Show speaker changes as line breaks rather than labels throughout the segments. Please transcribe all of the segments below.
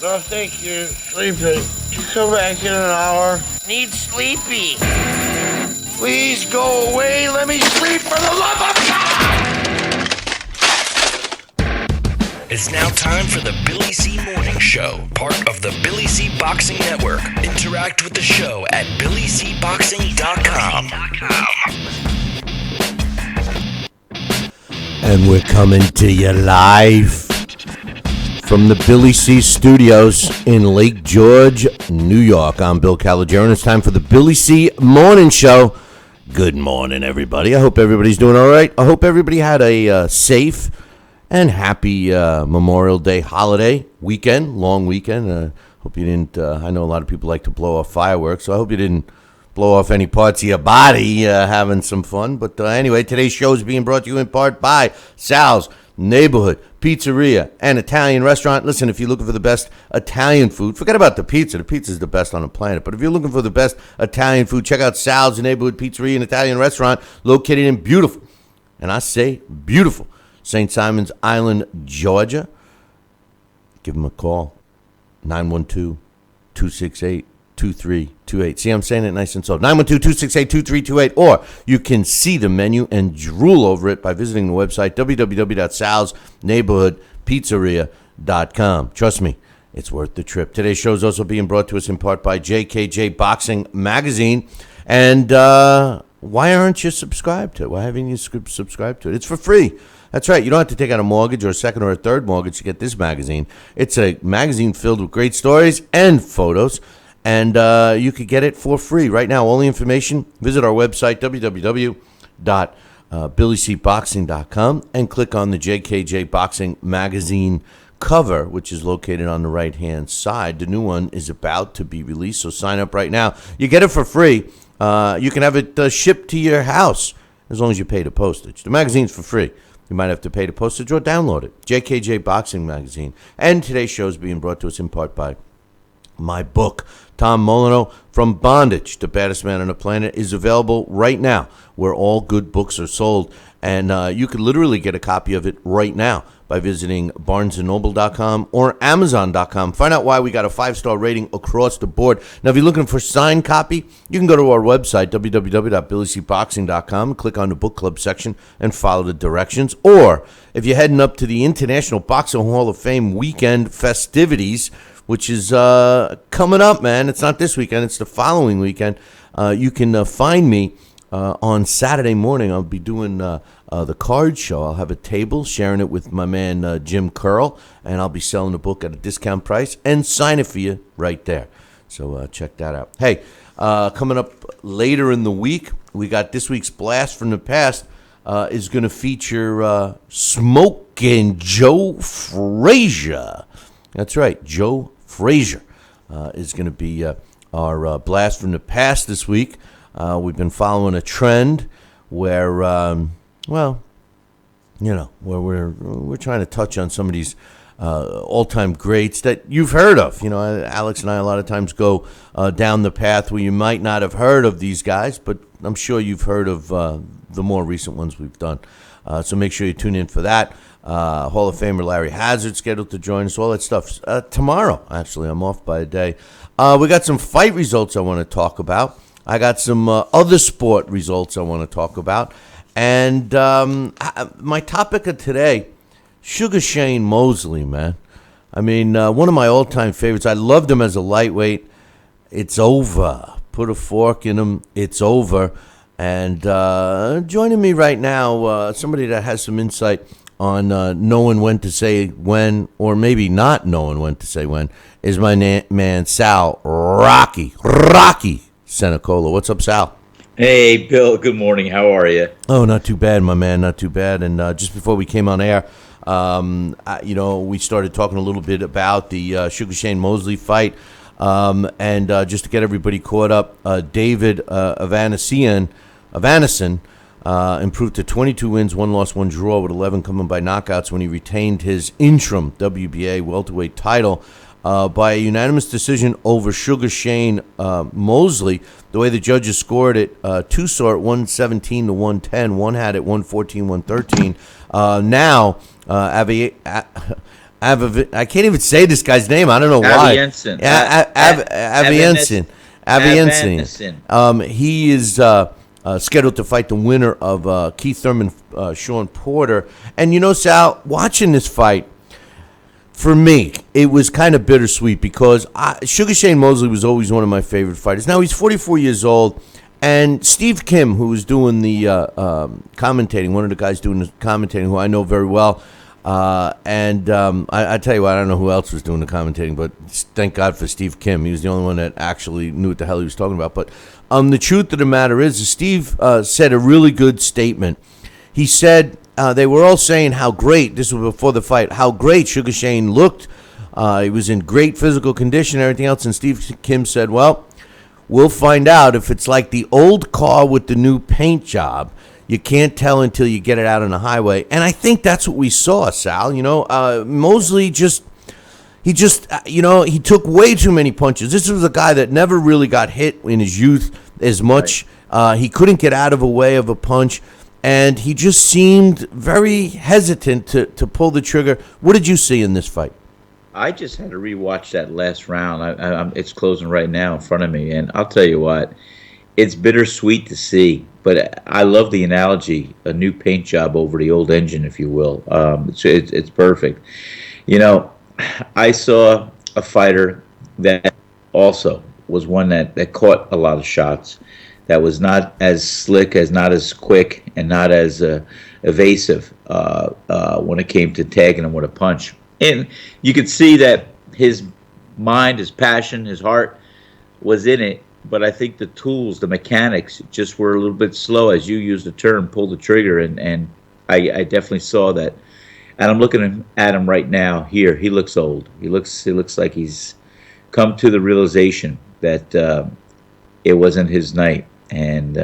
No, thank you. Sleepy. Come back in an hour.
Need sleepy.
Please go away. Let me sleep for the love of God!
It's now time for the Billy C. Morning Show, part of the Billy C. Boxing Network. Interact with the show at BillyCBoxing.com.
And we're coming to you live from the Billy C. Studios in Lake George, New York. I'm Bill Calogero, and it's time for the Billy C. Morning Show. Good morning, everybody. I hope everybody's doing all right. I hope everybody had a safe and happy Memorial Day holiday weekend, long weekend. Hope you didn't, I know a lot of people like to blow off fireworks, so I hope you didn't blow off any parts of your body having some fun. But anyway, today's show is being brought to you in part by Sal's Neighborhood Pizzeria and Italian Restaurant. Listen, if you're looking for the best Italian food, forget about the pizza. The pizza is the best on the planet. But if you're looking for the best Italian food, check out Sal's Neighborhood Pizzeria and Italian Restaurant, located in beautiful, and I say beautiful, St. Simon's Island, Georgia. Give them a call, 912-268-2328. See, I'm saying it nice and soft. 912-268-2328. Or you can see the menu and drool over it by visiting the website, www.salsneighborhoodpizzeria.com. Trust me, it's worth the trip. Today's show is also being brought to us in part by JKJ Boxing Magazine. And why aren't you subscribed to it? Why haven't you subscribed to it? It's for free. That's right. You don't have to take out a mortgage or a second or a third mortgage to get this magazine. It's a magazine filled with great stories and photos, and you could get it for free right now. All the information, visit our website, www.BillyCBoxing.com, and click on the JKJ Boxing Magazine cover, which is located on the right-hand side. The new one is about to be released, so sign up right now. You get it for free. You can have it shipped to your house as long as you pay the postage. The magazine's for free. You might have to pay the postage or download it. JKJ Boxing Magazine. And today's show is being brought to us in part by my book, Tom Molyneux, From Bondage, The Baddest Man on the Planet, is available right now where all good books are sold. And you could literally get a copy of it right now by visiting BarnesandNoble.com or Amazon.com. Find out why we got a 5-star rating across the board. Now, if you're looking for signed copy, you can go to our website, www.BillyCBoxing.com, click on the book club section, and follow the directions. Or if you're heading up to the International Boxing Hall of Fame weekend festivities, which is coming up, man. It's not this weekend. It's the following weekend. You can find me on Saturday morning. I'll be doing the card show. I'll have a table, sharing it with my man Jim Curl, and I'll be selling the book at a discount price and sign it for you right there. So check that out. Hey, coming up later in the week, we got this week's Blast from the Past is going to feature Smokin' Joe Frazier. That's right, Joe Frazier is going to be our Blast from the Past this week. We've been following a trend where, where we're trying to touch on some of these all-time greats that you've heard of. You know, Alex and I a lot of times go down the path where you might not have heard of these guys, but I'm sure you've heard of the more recent ones we've done. So make sure you tune in for that. Hall of Famer Larry Hazard scheduled to join us, all that stuff. Tomorrow, actually, I'm off by a day. We got some fight results I want to talk about. I got some other sport results I want to talk about. And my topic of today, Sugar Shane Mosley, man. I mean, one of my all-time favorites. I loved him as a lightweight. It's over. Put a fork in him. It's over. And joining me right now, somebody that has some insight on knowing when to say when, or maybe not knowing when to say when, is my man Sal Rocky Senecola. What's up, Sal?
Hey, Bill. Good morning. How are you?
Oh, not too bad, my man. Not too bad. And just before we came on air, we started talking a little bit about the Sugar Shane Mosley fight. And just to get everybody caught up, David Evanesyan improved to 22 wins, 1 loss, 1 draw, with 11 coming by knockouts when he retained his interim WBA welterweight title by a unanimous decision over Sugar Shane Mosley. The way the judges scored it, two saw it 117 to 110, one had it 114, 113. Now, I can't even say this guy's name. I don't know why.
Aviensin.
Aviensin. He is scheduled to fight the winner of Keith Thurman, Sean Porter. And Sal, watching this fight, for me, it was kind of bittersweet because Sugar Shane Mosley was always one of my favorite fighters. Now, he's 44 years old, and Steve Kim, who was doing the commentating, one of the guys doing the commentating, who I know very well, I tell you what, I don't know who else was doing the commentating, but thank God for Steve Kim. He was the only one that actually knew what the hell he was talking about. But the truth of the matter is Steve said a really good statement. He said they were all saying how great, this was before the fight, how great Sugar Shane looked. He was in great physical condition and everything else. And Steve Kim said, well, we'll find out if it's like the old car with the new paint job. You can't tell until you get it out on the highway. And I think that's what we saw, Sal. Mosley he took way too many punches. This was a guy that never really got hit in his youth as much. Right. He couldn't get out of a way of a punch. And he just seemed very hesitant to pull the trigger. What did you see in this fight?
I just had to rewatch that last round. It's closing right now in front of me. And I'll tell you what, it's bittersweet to see. But I love the analogy, a new paint job over the old engine, if you will. It's perfect. I saw a fighter that also was one that caught a lot of shots, that was not as slick, not as quick, and not as evasive when it came to tagging him with a punch. And you could see that his mind, his passion, his heart was in it. But I think the tools, the mechanics, just were a little bit slow, as you used the term, pull the trigger. And I definitely saw that. And I'm looking at him right now here. He looks old. He looks like he's come to the realization that it wasn't his night. And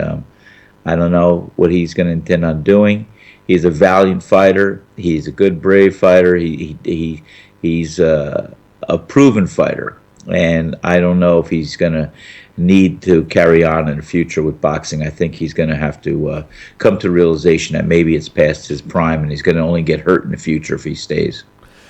I don't know what he's going to intend on doing. He's a valiant fighter. He's a good, brave fighter. He's a proven fighter. And I don't know if he's going to need to carry on in the future with boxing. I think he's going to have to come to realization that maybe it's past his prime, and he's going to only get hurt in the future if he stays.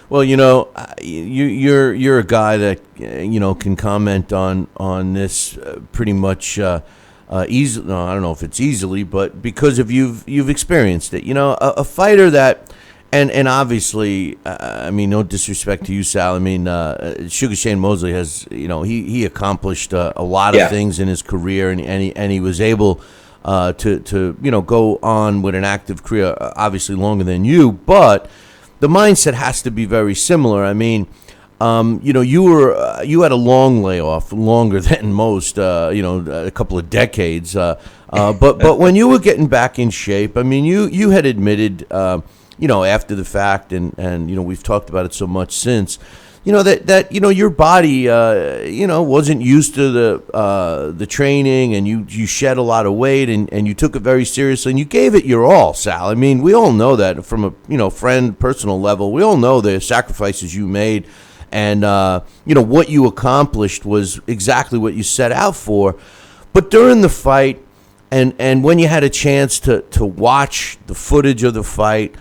Well, you're a guy that can comment on this pretty much easily. No, I don't know if it's easily, but because of you've experienced it. A fighter that. And obviously, no disrespect to you, Sal. Sugar Shane Mosley has, he accomplished a lot of things in his career, and he was able to go on with an active career, obviously longer than you. But the mindset has to be very similar. You had a long layoff, longer than most. A couple of decades. But when you were getting back in shape, you had admitted. After the fact, and we've talked about it so much since, that your body, wasn't used to the training, and you shed a lot of weight, and you took it very seriously, and you gave it your all, Sal. We all know that from a friend, personal level. We all know the sacrifices you made, and what you accomplished was exactly what you set out for. But during the fight, and when you had a chance to watch the footage of the fight.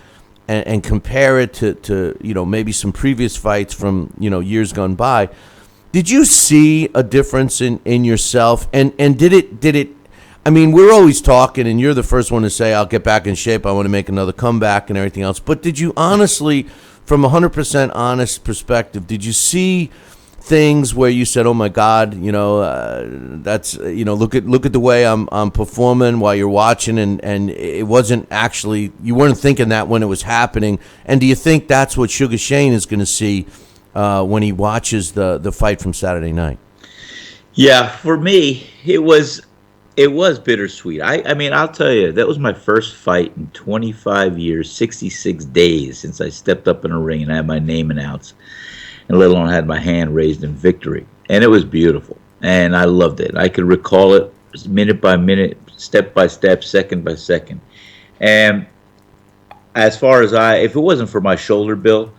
And compare it to maybe some previous fights from years gone by, did you see a difference in yourself? And did it? We're always talking, and you're the first one to say, "I'll get back in shape. I want to make another comeback," and everything else. But did you honestly, from 100% honest perspective, did you see things where you said, "Oh my God, that's look at the way I'm performing while you're watching," and it wasn't actually, you weren't thinking that when it was happening? And do you think that's what Sugar Shane is going to see when he watches the fight from Saturday night?
Yeah, for me, it was bittersweet. I'll tell you, that was my first fight in 25 years, 66 days since I stepped up in a ring and had my name announced, and let alone had my hand raised in victory. And it was beautiful. And I loved it. I could recall it minute by minute, step by step, second by second. And as far as if it wasn't for my shoulder, Bill,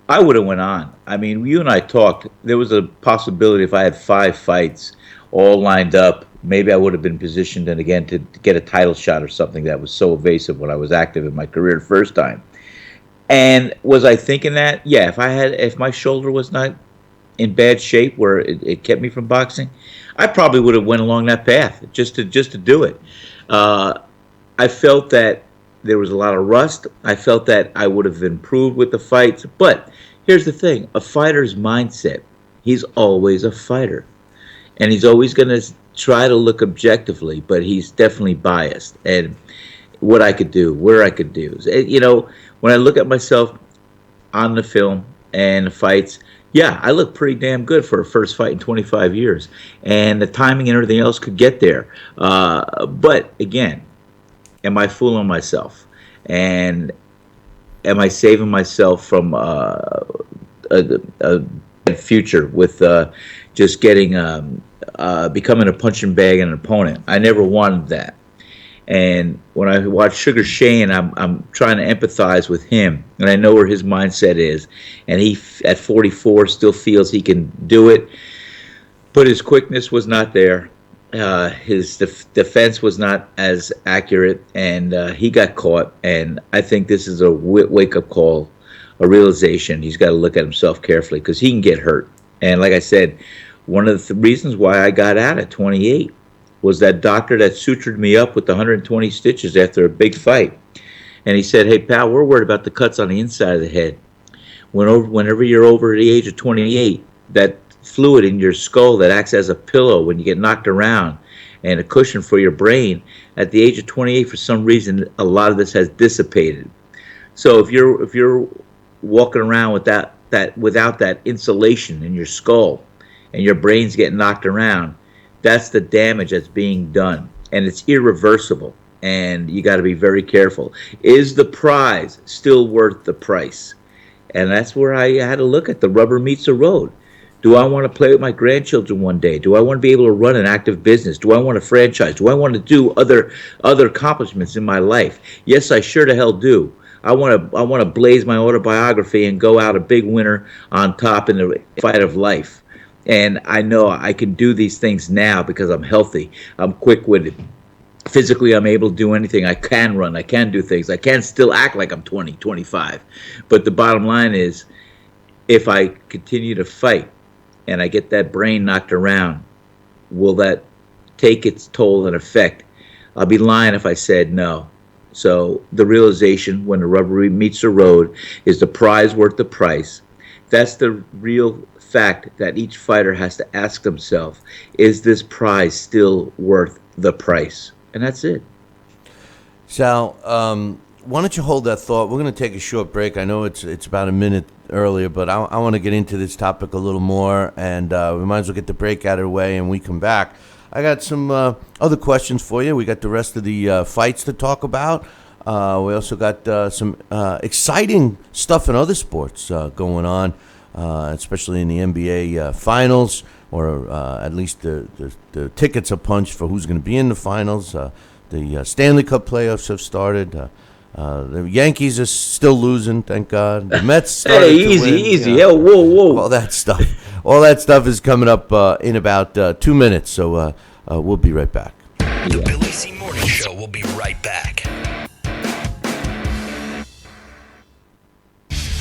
I would have went on. You and I talked. There was a possibility if I had 5 fights all lined up, maybe I would have been positioned and again to get a title shot or something that was so evasive when I was active in my career the first time. And was I thinking that? Yeah, if my shoulder was not in bad shape where it kept me from boxing, I probably would have went along that path just to do it. I felt that there was a lot of rust. I felt that I would have improved with the fights. But here's the thing: a fighter's mindset. He's always a fighter, and he's always going to try to look objectively, but he's definitely biased. And what I could do, where I could do, when I look at myself on the film and the fights, yeah, I look pretty damn good for a first fight in 25 years. And the timing and everything else could get there. But again, am I fooling myself? And am I saving myself from a future with just getting becoming a punching bag and an opponent? I never wanted that. And when I watch Sugar Shane, I'm trying to empathize with him, and I know where his mindset is. And he, at 44, still feels he can do it, but his quickness was not there. His defense was not as accurate, and he got caught. And I think this is a wake-up call, a realization. He's got to look at himself carefully because he can get hurt. And like I said, one of the reasons why I got out at 28 was that doctor that sutured me up with the 120 stitches after a big fight. And he said, "Hey, pal, we're worried about the cuts on the inside of the head. Whenever you're over the age of 28, that fluid in your skull that acts as a pillow when you get knocked around and a cushion for your brain, at the age of 28, for some reason, a lot of this has dissipated. So if you're walking around with that without that insulation in your skull and your brain's getting knocked around, that's the damage that's being done, and it's irreversible, and you got to be very careful. Is the prize still worth the price?" And that's where I had to look at the rubber meets the road. Do I want to play with my grandchildren one day? Do I want to be able to run an active business? Do I want to franchise? Do I want to do other accomplishments in my life? Yes, I sure to hell do. I want to blaze my autobiography and go out a big winner on top in the fight of life. And I know I can do these things now because I'm healthy. I'm quick-witted. Physically, I'm able to do anything. I can run. I can do things. I can still act like I'm 20, 25. But the bottom line is, if I continue to fight and I get that brain knocked around, will that take its toll and effect? I'll be lying if I said no. So the realization when the rubber meets the road is the prize worth the price. That's the real fact that each fighter has to ask themselves, is this prize still worth the price? And that's it.
Sal, why don't you hold that thought? We're going to take a short break. I know it's about a minute earlier, but I want to get into this topic a little more, and we might as well get the break out of the way, and we come back. I got some other questions for you. We got the rest of the fights to talk about. We also got some exciting stuff in other sports going on, especially in the NBA finals, or at least the tickets are punched for who's going to be in the finals. The Stanley Cup playoffs have started. The Yankees are still losing, thank God. The Mets started to win.
Easy. Yeah, whoa.
All that stuff is coming up in about 2 minutes, so we'll be right back.
The Billy C. Morning Show will be right back.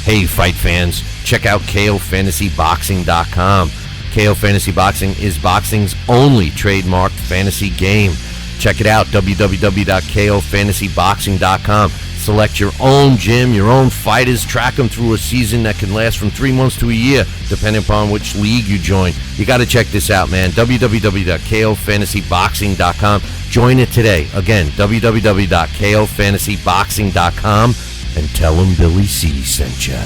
Hey, fight fans, check out KOFantasyBoxing.com. KO Fantasy Boxing is boxing's only trademarked fantasy game. Check it out, www.KOFantasyBoxing.com. Select your own gym, your own fighters, track them through a season that can last from 3 months to a year, depending upon which league you join. You got to check this out, man. www.KOFantasyBoxing.com. Join it today. Again, www.KOFantasyBoxing.com, and tell them Billy C sent ya.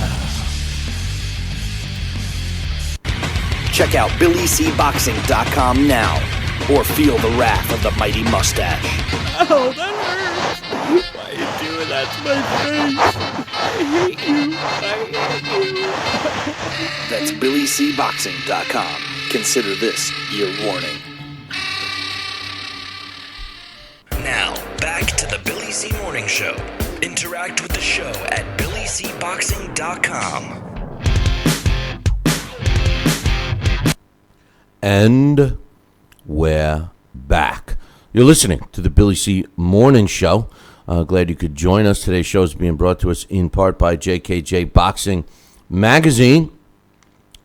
Check out BillyCBoxing.com now, or feel the wrath of the mighty mustache.
Oh, that hurts. Why are you doing that to my face? I hate you.
That's BillyCBoxing.com. Consider this your warning. Now, back to the Billy C. Morning Show. Interact with the show at BillyCBoxing.com.
And we're back. You're listening to the Billy C. Morning Show. Glad you could join us. Today's show is being brought to us in part by JKJ Boxing Magazine.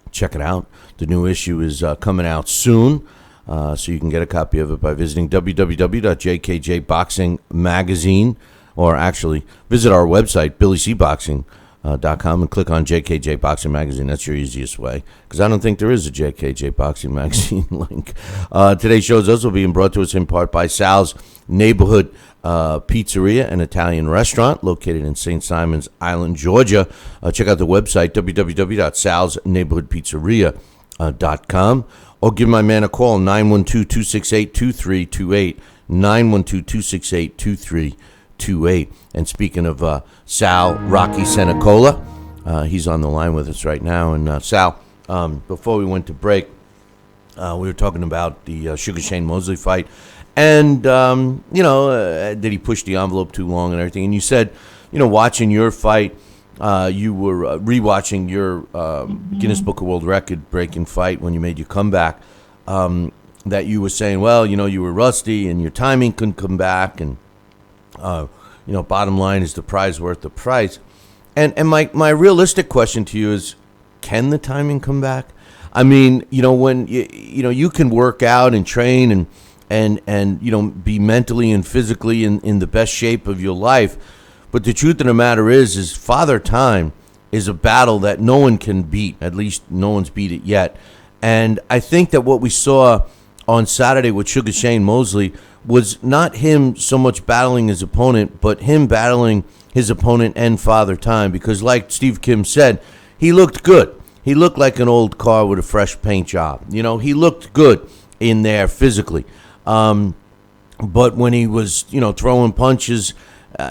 Check it out. The new issue is coming out soon, so you can get a copy of it by visiting www.jkjboxingmagazine, or actually visit our website, billycboxing.com, and click on JKJ Boxing Magazine. That's your easiest way, because I don't think there is a JKJ Boxing Magazine link. Today's show is also being brought to us in part by Sal's Neighborhood Pizzeria, an Italian restaurant located in St. Simons Island, Georgia. Check out the website, www.salsneighborhoodpizzeria.com, or give my man a call, 912-268-2328, 912-268-2328. And speaking of Sal Rocky Senecola, he's on the line with us right now. And Sal, before we went to break, we were talking about the Sugar Shane Mosley fight. And, did he push the envelope too long and everything? And you said, watching your fight, you were rewatching your Guinness Book of World Record breaking fight when you made your comeback, that you were saying, well, you were rusty and your timing couldn't come back. And, bottom line is the prize worth the price. And my realistic question to you is, can the timing come back? I mean, when, you can work out and train and be mentally and physically in the best shape of your life. But the truth of the matter is Father Time is a battle that no one can beat. At least no one's beat it yet. And I think that what we saw on Saturday with Sugar Shane Mosley was not him so much battling his opponent, but him battling his opponent and Father Time. Because like Steve Kim said, he looked good. He looked like an old car with a fresh paint job. He looked good in there physically. But when he was, throwing punches,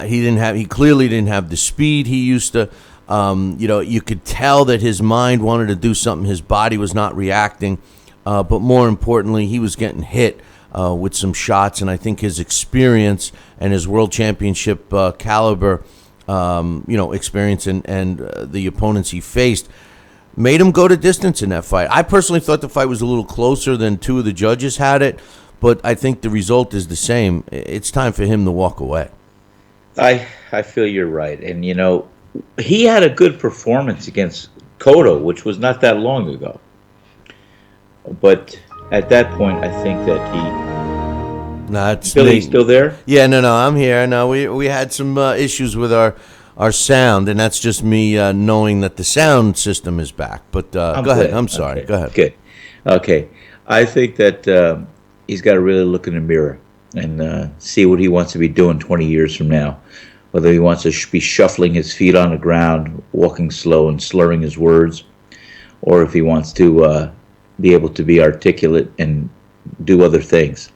he clearly didn't have the speed he used to. You could tell that his mind wanted to do something. His body was not reacting. But more importantly, he was getting hit with some shots. And I think his experience and his world championship caliber, experience and the opponents he faced made him go to distance in that fight. I personally thought the fight was a little closer than two of the judges had it. But I think the result is the same. It's time for him to walk away.
I feel you're right. And, he had a good performance against Cotto, which was not that long ago. But at that point, I think that Billy, still there?
Yeah, no, I'm here. No, we had some issues with our sound, and that's just me knowing that the sound system is back. But go ahead. I'm sorry.
Okay.
Go ahead.
Good. Okay. I think that he's got to really look in the mirror and see what he wants to be doing 20 years from now. Whether he wants to be shuffling his feet on the ground, walking slow and slurring his words, or if he wants to be able to be articulate and do other things.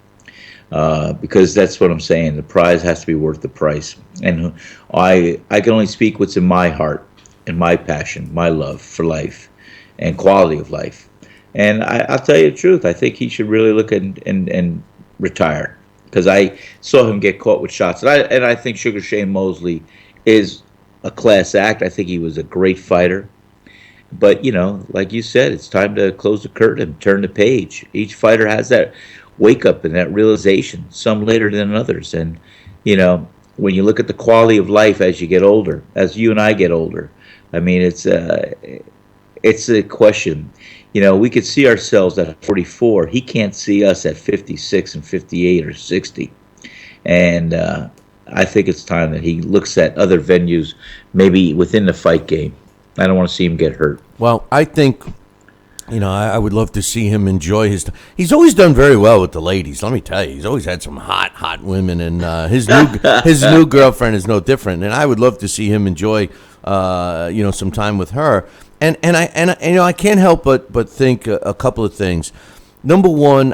Because that's what I'm saying. The prize has to be worth the price. And I can only speak what's in my heart and my passion, my love for life and quality of life. And I'll tell you the truth. I think he should really look and retire, because I saw him get caught with shots. And I think Sugar Shane Mosley is a class act. I think he was a great fighter. But, like you said, it's time to close the curtain and turn the page. Each fighter has that wake up and that realization, some later than others. And, when you look at the quality of life as you get older, as you and I get older, I mean, it's a question. We could see ourselves at 44. He can't see us at 56 and 58 or 60. And I think it's time that he looks at other venues, maybe within the fight game. I don't want to see him get hurt.
Well, I think, I would love to see him enjoy his. He's always done very well with the ladies. Let me tell you, he's always had some hot women, and his new girlfriend is no different. And I would love to see him enjoy, some time with her. And I can't help but think a couple of things. Number one,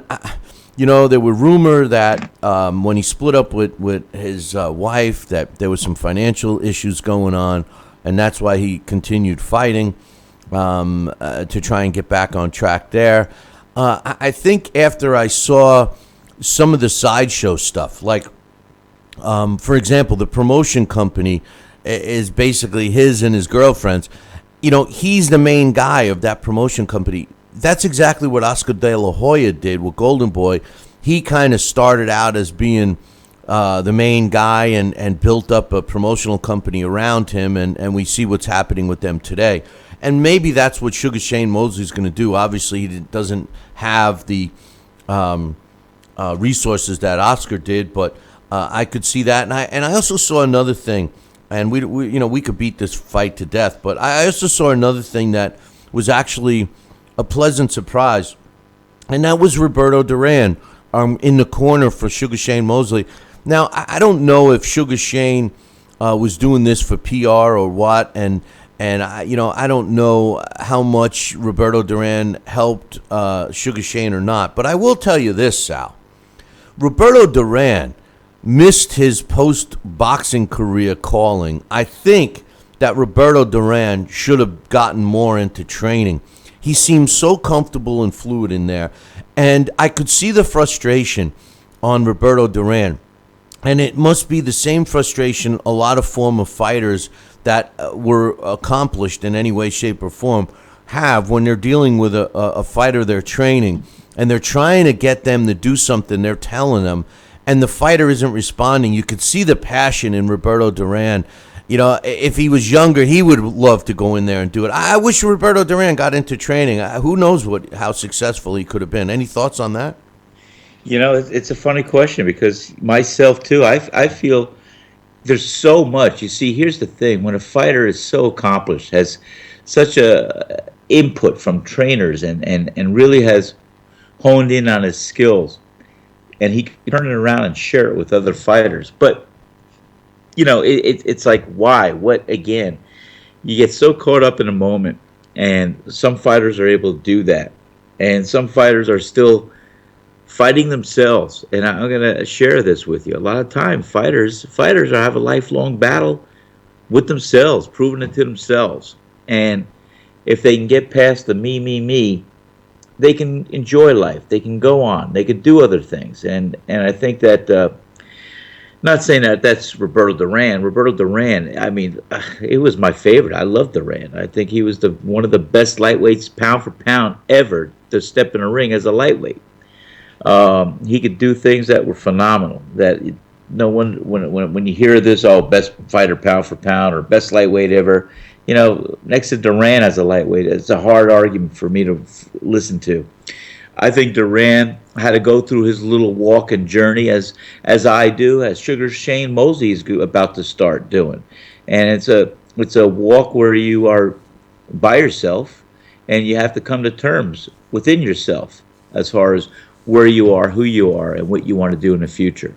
there were rumor that when he split up with his wife, that there was some financial issues going on, and that's why he continued fighting to try and get back on track there. I think after I saw some of the sideshow stuff, like, for example, the promotion company is basically his and his girlfriend's. He's the main guy of that promotion company. That's exactly what Oscar De La Hoya did with Golden Boy. He kind of started out as being the main guy and built up a promotional company around him, and we see what's happening with them today. And maybe that's what Sugar Shane Mosley's going to do. Obviously, he doesn't have the resources that Oscar did, but I could see that. And I also saw another thing, and we could beat this fight to death, but I also saw another thing that was actually a pleasant surprise, and that was Roberto Duran in the corner for Sugar Shane Mosley. Now, I don't know if Sugar Shane was doing this for PR or what, and I don't know how much Roberto Duran helped Sugar Shane or not, but I will tell you this, Sal. Roberto Duran missed his post-boxing career calling. I think that Roberto Duran should have gotten more into training. He seemed so comfortable and fluid in there, and I could see the frustration on Roberto Duran. And it must be the same frustration a lot of former fighters that were accomplished in any way, shape, or form have when they're dealing with a fighter they're training, and they're trying to get them to do something they're telling them, and the fighter isn't responding. You could see the passion in Roberto Duran. You know, if he was younger, he would love to go in there and do it. I wish Roberto Duran got into training. Who knows how successful he could have been. Any thoughts on that?
You know, it's a funny question because myself too, I feel there's so much. You see, here's the thing. When a fighter is so accomplished, has such a input from trainers and really has honed in on his skills, and he can turn it around and share it with other fighters. But, you know, it's like, why? What, again? You get so caught up in a moment, and some fighters are able to do that. And some fighters are still fighting themselves, and I'm going to share this with you. A lot of time, fighters have a lifelong battle with themselves, proving it to themselves. And if they can get past the me, they can enjoy life. They can go on. They can do other things. And I think that, not saying that that's Roberto Duran. Roberto Duran, I mean, it was my favorite. I love Duran. I think he was one of the best lightweights, pound for pound, ever to step in a ring as a lightweight. He could do things that were phenomenal. That no one, when you hear this, best fighter pound for pound or best lightweight ever, you know, next to Duran as a lightweight, it's a hard argument for me to listen to. I think Duran had to go through his little walk and journey as I do, as Sugar Shane Mosley is about to start doing, and it's a walk where you are by yourself, and you have to come to terms within yourself as far as where you are, who you are, and what you want to do in the future.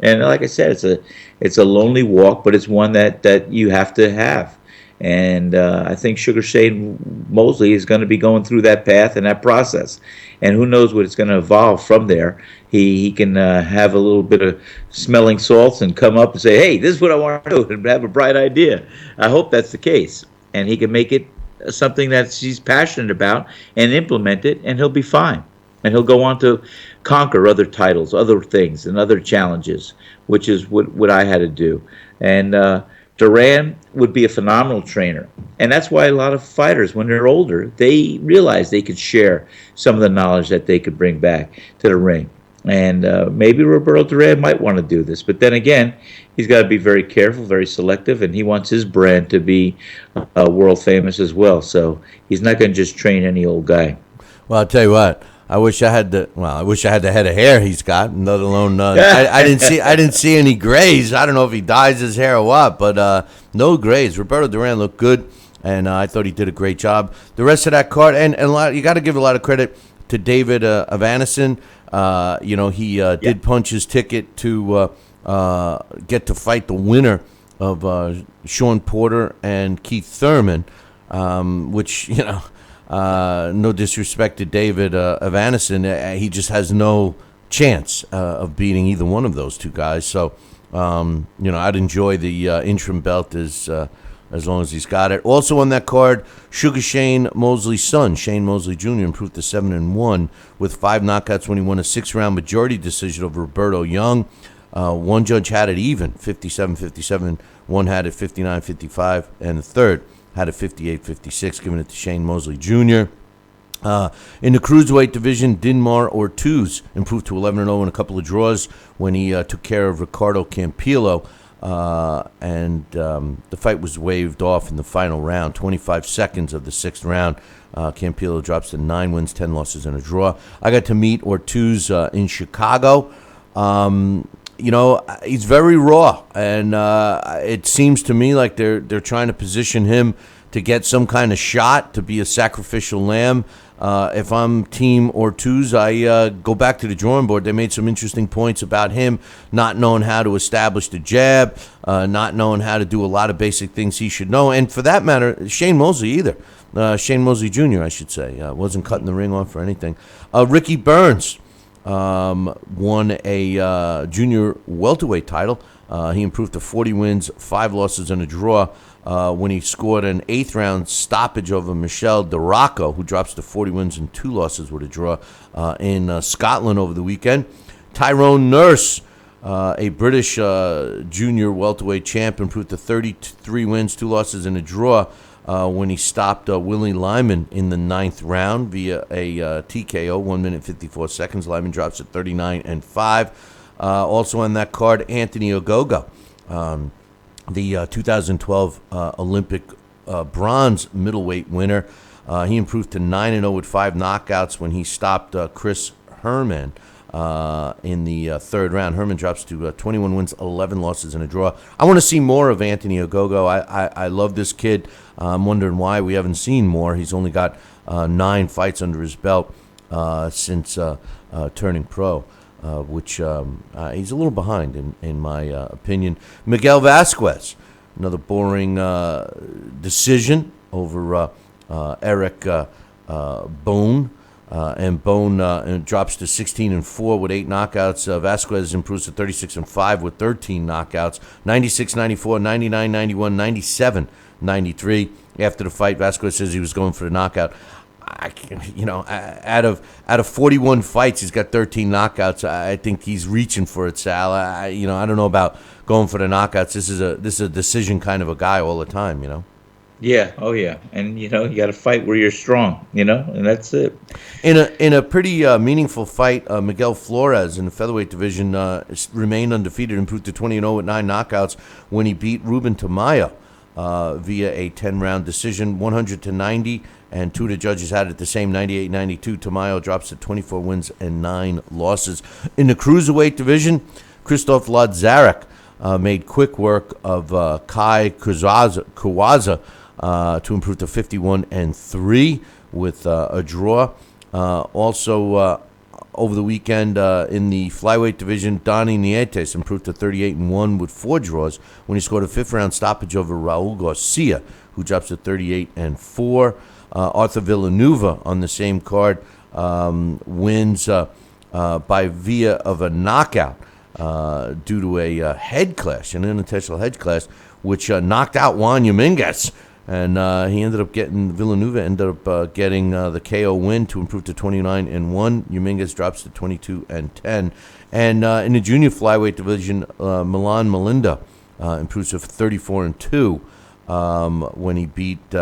And like I said, it's a lonely walk, but it's one that you have to have. And I think Sugar Shane Mosley is going to be going through that path and that process. And who knows what it's going to evolve from there. He can have a little bit of smelling salts and come up and say, hey, this is what I want to do, and have a bright idea. I hope that's the case. And he can make it something that he's passionate about and implement it, and he'll be fine. And he'll go on to conquer other titles, other things, and other challenges, which is what I had to do. And Duran would be a phenomenal trainer. And that's why a lot of fighters, when they're older, they realize they could share some of the knowledge that they could bring back to the ring. And maybe Roberto Duran might want to do this. But then again, he's got to be very careful, very selective, and he wants his brand to be world famous as well. So he's not going to just train any old guy.
Well, I'll tell you what. I wish I had the head of hair he's got, let alone I didn't see any grays. I don't know if he dyes his hair or what, but no grays. Roberto Duran looked good, and I thought he did a great job. The rest of that card, and you got to give a lot of credit to David Evanescen. He did punch his ticket to get to fight the winner of Sean Porter and Keith Thurman, which, you know, no disrespect to David Evanescen, he just has no chance of beating either one of those two guys. So, I'd enjoy the interim belt as long as he's got it. Also on that card, Sugar Shane Mosley's son, Shane Mosley Jr., improved to 7-1 with 5 knockouts when he won a 6-round majority decision over Roberto Young. One judge had it even, 57-57. One had it 59-55, and the third had a 58-56, giving it to Shane Mosley Jr. In the cruiserweight division, Dinmar Ortiz improved to 11-0 in a couple of draws when he took care of Ricardo Campillo, and the fight was waved off in the final round. 25 seconds of the sixth round, Campillo drops to 9 wins, 10 losses, and a draw. I got to meet Ortiz in Chicago. He's very raw, and it seems to me like they're trying to position him to get some kind of shot, to be a sacrificial lamb. If I'm Team Ortiz, I go back to the drawing board. They made some interesting points about him not knowing how to establish the jab, not knowing how to do a lot of basic things he should know. And for that matter, Shane Mosley either. Shane Mosley Jr., I should say, wasn't cutting the ring off or anything. Ricky Burns won a junior welterweight title. He improved to 40 wins, 5 losses, and a draw when he scored an 8th round stoppage over Michel DeRocco, who drops to 40 wins and 2 losses with a draw in Scotland over the weekend. Tyrone Nurse, a British junior welterweight champ, improved to 33 wins, 2 losses, and a draw when he stopped Willie Lyman in the 9th round via a TKO, 1 minute 54 seconds. Lyman drops at 39-5. Also on that card, Anthony Ogogo, the 2012 Olympic bronze middleweight winner. He improved to 9-0 with 5 knockouts when he stopped Chris Herman in the 3rd round. Herman drops to 21 wins, 11 losses, and a draw. I want to see more of Anthony Ogogo. I love this kid. I'm wondering why we haven't seen more. He's only got 9 fights under his belt since turning pro, which he's a little behind in my opinion. Miguel Vasquez, another boring decision over Eric Bone. And Bone drops to 16-4 with 8 knockouts. Vasquez improves to 36-5 with 13 knockouts. 96-94, 99-91, 97-93. After the fight, Vasquez says he was going for the knockout. Out of 41 fights, he's got 13 knockouts. I think he's reaching for it, Sal. I don't know about going for the knockouts. This is a decision kind of a guy all the time.
Yeah, oh yeah, and you got to fight where you're strong, and that's it.
In a pretty meaningful fight, Miguel Flores in the featherweight division remained undefeated, improved to 20-0 with 9 knockouts when he beat Ruben Tamayo via a 10-round decision, 100-90, and 2 of the judges had it the same, 98-92. Tamayo drops to 24 wins and 9 losses. In the cruiserweight division, Krzysztof Ladzarak made quick work of Kai Kawaza to improve to 51-3 with a draw. Also, over the weekend in the flyweight division, Donny Nietes improved to 38-1 with 4 draws when he scored a 5th-round stoppage over Raul Garcia, who drops to 38-4. Arthur Villanueva on the same card wins by via of a knockout due to a head clash, an unintentional head clash, which knocked out Juan Dominguez. And Villanueva ended up getting the KO win to improve to 29-1. Dominguez drops to 22-10. And in the junior flyweight division, Milan Melinda improves to 34-2 when he beat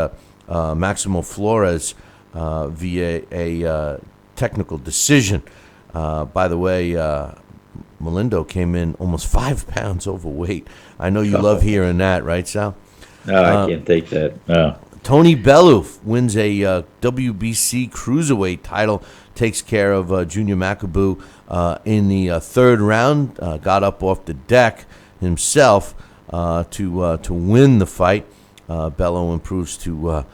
Maximo Flores via a technical decision. By the way, Melindo came in almost 5 pounds overweight. I know you love hearing that, right, Sal?
No, I can't take that. No.
Tony Bellew wins a WBC cruiserweight title, takes care of Junior Macaboo in the 3rd round, got up off the deck himself to win the fight. Bellew improves to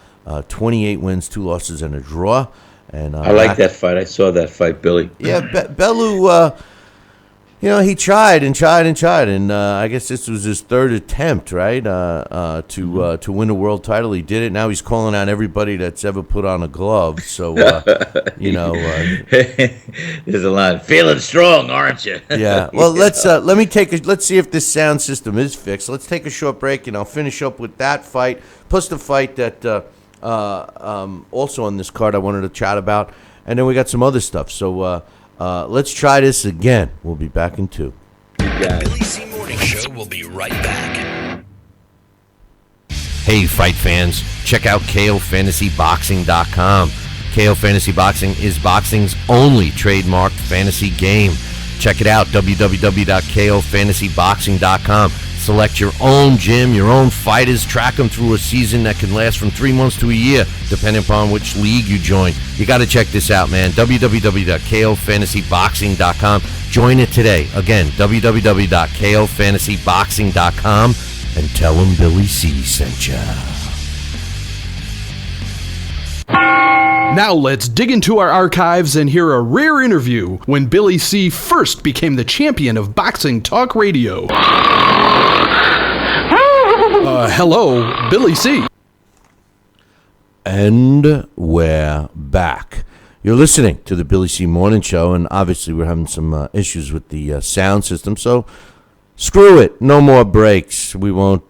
28 wins, 2 losses, and a draw. And
I like that fight. I saw that fight, Billy.
Yeah, Bellew, he tried, and I guess this was his 3rd attempt, right, to win a world title. He did it. Now he's calling out everybody that's ever put on a glove. So, there's
a line. Feeling strong, aren't you?
Yeah. Well, let's see if this sound system is fixed. Let's take a short break, and I'll finish up with that fight, plus the fight that also on this card I wanted to chat about, and then we got some other stuff. So. Let's try this again. We'll be back in 2.
The Billy C. Morning Show will be right back.
Hey, fight fans. Check out KOFantasyBoxing.com. KO Fantasy Boxing is boxing's only trademarked fantasy game. Check it out, www.kofantasyboxing.com. Select your own gym, your own fighters, track them through a season that can last from 3 months to a year, depending upon which league you join. You got to check this out, man. www.kofantasyboxing.com. Join it today. Again, www.kofantasyboxing.com, and tell them Billy C sent ya.
Now let's dig into our archives and hear a rare interview when Billy C first became the champion of boxing talk radio. Hello, Billy C.
And we're back. You're listening to the Billy C Morning Show, and obviously we're having some issues with the sound system, so screw it. No more breaks. We won't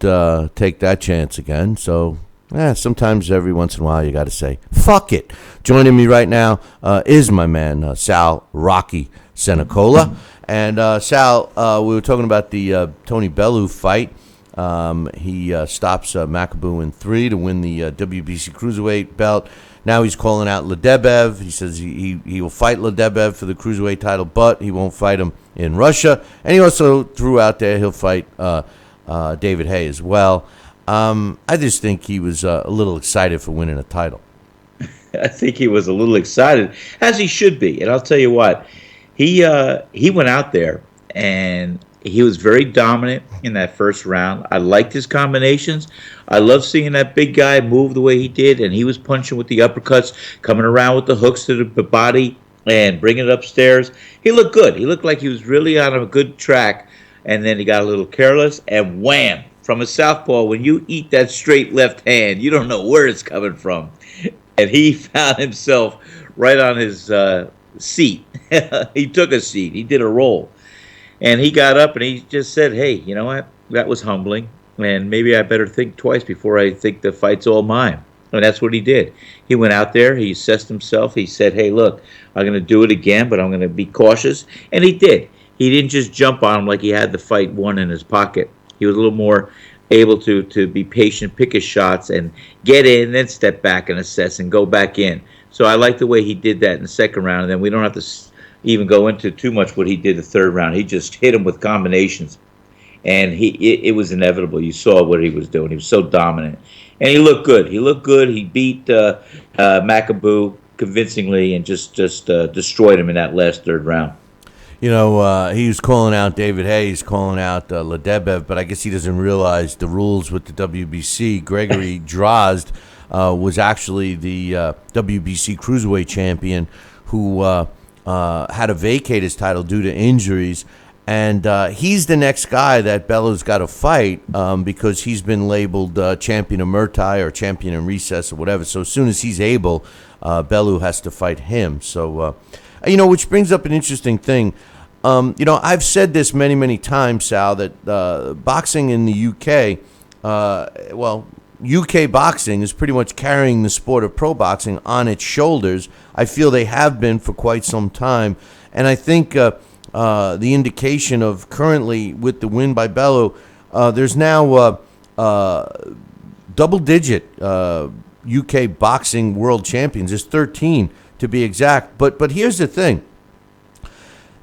take that chance again, so... sometimes every once in a while you got to say, fuck it. Joining me right now is my man, Sal Rocky Senecola. And Sal, we were talking about the Tony Bellew fight. He stops Makabu in 3 to win the WBC Cruiserweight belt. Now he's calling out Ledebev. He says he will fight Ledebev for the Cruiserweight title, but he won't fight him in Russia. And he also threw out there he'll fight David Haye as well. I just think he was a little excited for winning a title.
I think he was a little excited, as he should be. And I'll tell you what, he went out there and he was very dominant in that first round. I liked his combinations. I love seeing that big guy move the way he did, and he was punching with the uppercuts, coming around with the hooks to the body and bringing it upstairs. He looked good. He looked like he was really on a good track, and then he got a little careless, and wham! From a southpaw, when you eat that straight left hand, you don't know where it's coming from. And he found himself right on his seat. He took a seat. He did a roll. And he got up and he just said, hey, you know what? That was humbling. And maybe I better think twice before I think the fight's all mine. And that's what he did. He went out there. He assessed himself. He said, hey, look, I'm going to do it again, but I'm going to be cautious. And he did. He didn't just jump on him like he had the fight won in his pocket. He was a little more able to be patient, pick his shots, and get in, then step back and assess and go back in. So I like the way he did that in the second round, and then we don't have to even go into too much what he did the third round. He just hit him with combinations, and it was inevitable. You saw what he was doing. He was so dominant, and he looked good. He beat Makabu convincingly and just destroyed him in that last third round.
You know, he was calling out David Haye, he's calling out Ledebev, but I guess he doesn't realize the rules with the WBC. Gregory Drozd was actually the WBC Cruiserweight champion who had to vacate his title due to injuries. And he's the next guy that Bellew's got to fight because he's been labeled champion of Murtai or champion in recess or whatever. So as soon as he's able, Bellew has to fight him. So... which brings up an interesting thing. I've said this many, many times, Sal, that boxing in the UK, UK boxing is pretty much carrying the sport of pro boxing on its shoulders. I feel they have been for quite some time. And I think the indication of currently with the win by Bellew, there's now double-digit UK boxing world champions. There's 13 to be exact. But here's the thing.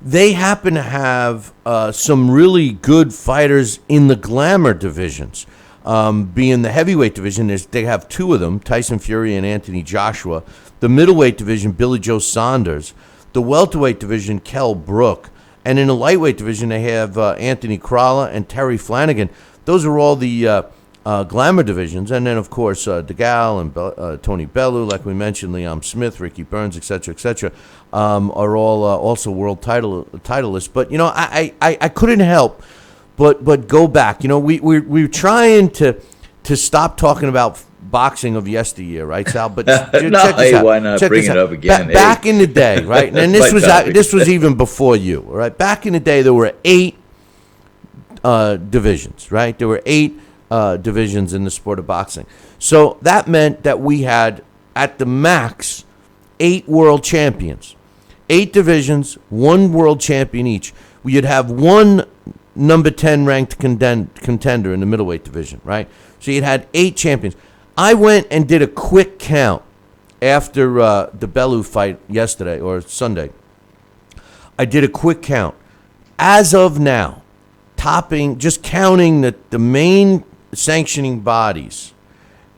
They happen to have some really good fighters in the glamour divisions. Being the heavyweight division, they have 2 of them, Tyson Fury and Anthony Joshua. The middleweight division, Billy Joe Saunders. The welterweight division, Kell Brook. And in the lightweight division, they have Anthony Crowler and Terry Flanagan. Those are all the glamour divisions. And then, of course, DeGale and Tony Bellew, like we mentioned, Liam Smith, Ricky Burns, etc., are all also world titleists. But, I couldn't help but go back. We're trying to stop talking about boxing of yesteryear, right, Sal? But
no,
check this out.
Why not bring it up again?
Back in the day, right? And this was even before you, all right? Back in the day, there were 8 divisions, right? There were 8 divisions in the sport of boxing. So that meant that we had, at the max, 8 world champions. 8 divisions, 1 world champion each. We'd have 1 number 10 ranked contender in the middleweight division, right? So you'd had 8 champions. I went and did a quick count after the Bellew fight yesterday or Sunday, I did a quick count. As of now, just counting the main sanctioning bodies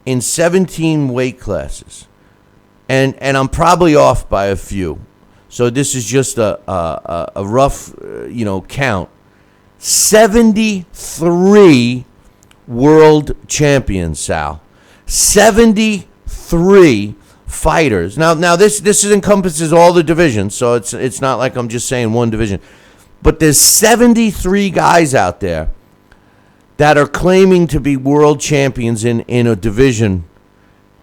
in 17 weight classes, and I'm probably off by a few. So this is just a rough, count. 73 world champions, Sal. 73 fighters. Now this encompasses all the divisions, so it's not like I'm just saying one division. But there's 73 guys out there that are claiming to be world champions in a division.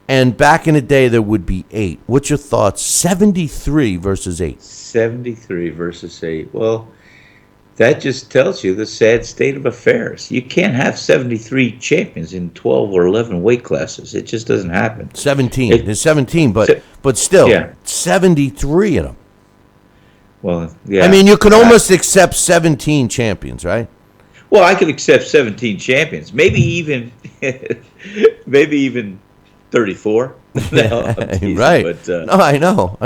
And back in the day, there would be 8. What's your thoughts? 73 versus 8.
73 versus 8. Well, that just tells you the sad state of affairs. You can't have 73 champions in 12 or 11 weight classes. It just doesn't happen.
17. There's 17, but still,
yeah.
73 of them.
Well, yeah.
I mean, you could almost accept 17 champions, right?
Well, I could accept 17 champions. Maybe even 34. No, I'm teasing,
right.
But,
no, I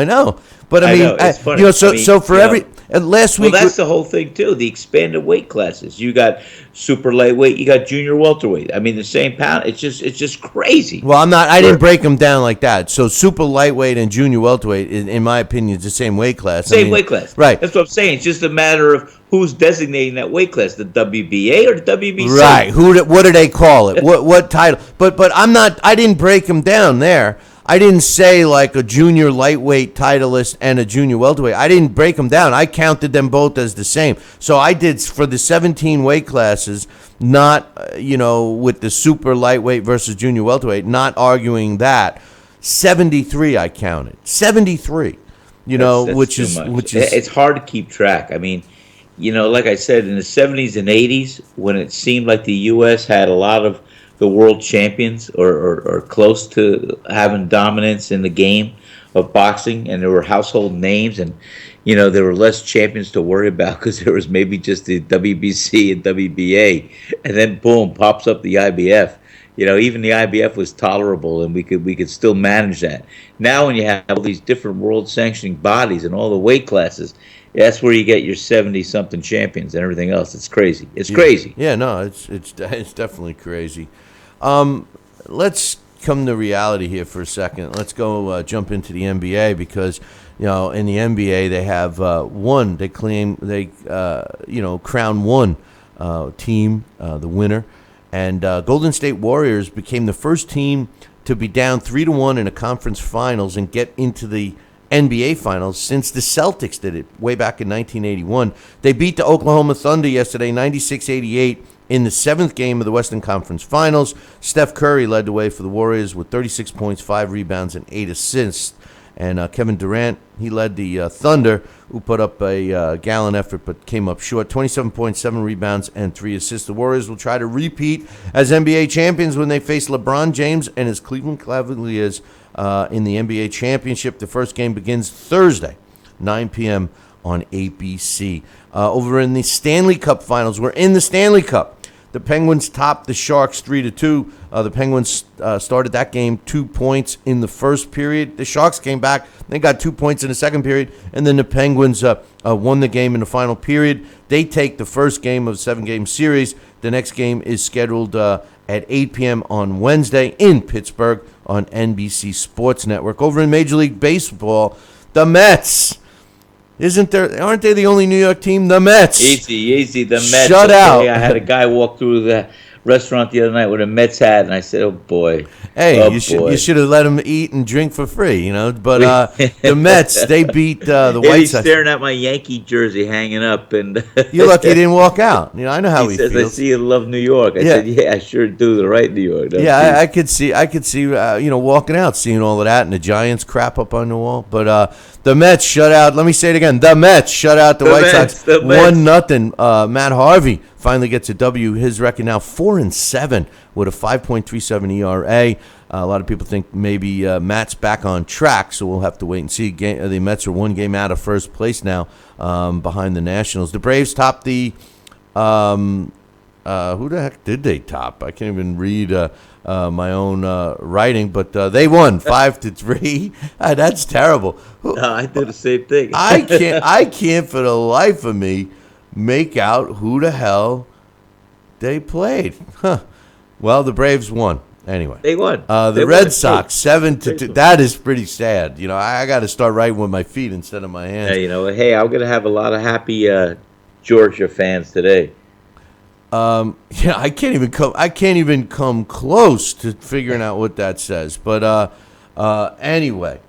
know. But I mean,
know, it's funny.
So for every last week.
Well, that's the whole thing too. The expanded weight classes. You got super lightweight. You got junior welterweight. I mean, the same pound. It's just crazy.
Well, I didn't break them down like that. So super lightweight and junior welterweight, in my opinion, is the same weight class.
Weight class.
Right.
That's what I'm saying. It's just a matter of who's designating that weight class, the WBA or the WBC.
Right. What do they call it? What title? But I didn't break them down there. I didn't say like a junior lightweight titleist and a junior welterweight. I didn't break them down. I counted them both as the same. So I did for the 17 weight classes, not, with the super lightweight versus junior welterweight, not arguing that. 73 I counted. 73,
That's
which is.
It's hard to keep track. I mean, like I said, in the 70s and 80s, when it seemed like the U.S. had a lot of the world champions or close to having dominance in the game of boxing, and there were household names, and there were less champions to worry about because there was maybe just the WBC and WBA, and then boom, pops up the IBF. Even the IBF was tolerable, and we could still manage that. Now when you have all these different world sanctioning bodies and all the weight classes, that's where you get your 70-something champions and everything else. It's crazy. It's crazy.
Yeah, no, it's definitely crazy. Let's come to reality here for a second. Let's go jump into the NBA because, in the NBA they have one. They claim they crown one team the winner, and Golden State Warriors became the first team to be down 3-1 in a conference finals and get into the NBA Finals since the Celtics did it way back in 1981. They beat the Oklahoma Thunder yesterday, 96-88, in the 7th game of the Western Conference Finals. Steph Curry led the way for the Warriors with 36 points, 5 rebounds, and 8 assists. And Kevin Durant, he led the Thunder, who put up a gallant effort but came up short. 27 points, 7 rebounds, and 3 assists. The Warriors will try to repeat as NBA champions when they face LeBron James and his Cleveland Cavaliers in the NBA championship. The first game begins Thursday, 9 p.m. on ABC. Over in the Stanley Cup Finals, we're in the Stanley Cup. The Penguins topped the Sharks 3-2. The Penguins started that game 2 points in the first period. The Sharks came back. They got 2 points in the second period. And then the Penguins won the game in the final period. They take the first game of a 7-game series. The next game is scheduled at 8 p.m. on Wednesday in Pittsburgh on NBC Sports Network. Over in Major League Baseball, the Mets. Aren't they the only New York team? The Mets.
Easy, the Mets.
Shut out.
I had a guy walk through the restaurant the other night with a Mets hat, and I said, "Oh boy."
Hey, you should have let him eat and drink for free, But the Mets, they beat the White
He's
Sox.
staring at my Yankee jersey hanging up, and
you're lucky he didn't walk out. I know how he
says,
feels.
"I see you love New York." I said, "Yeah, I sure do. The right New York."
I could see, walking out, seeing all of that, and the Giants crap up on the wall. But the Mets shut out. Let me say it again. The Mets shut out the White Sox 1-0. Matt Harvey finally gets a W. His record now 4-7 with a 5.37 ERA. A lot of people think maybe Matt's back on track, so we'll have to wait and see. The Mets are 1 game out of first place now, behind the Nationals. The Braves topped the. Who the heck did they top? I can't even read. my own writing, but they won 5-3. That's terrible.
I do the same thing.
I can't for the life of me make out who the hell they played. Huh. Well, the Braves won. Anyway,
They won.
The Red Sox 7-2. That is pretty sad. I got to start writing with my feet instead of my hands.
Hey, I'm gonna have a lot of happy Georgia fans today.
Yeah, I can't even come close to figuring out what that says. But anyway,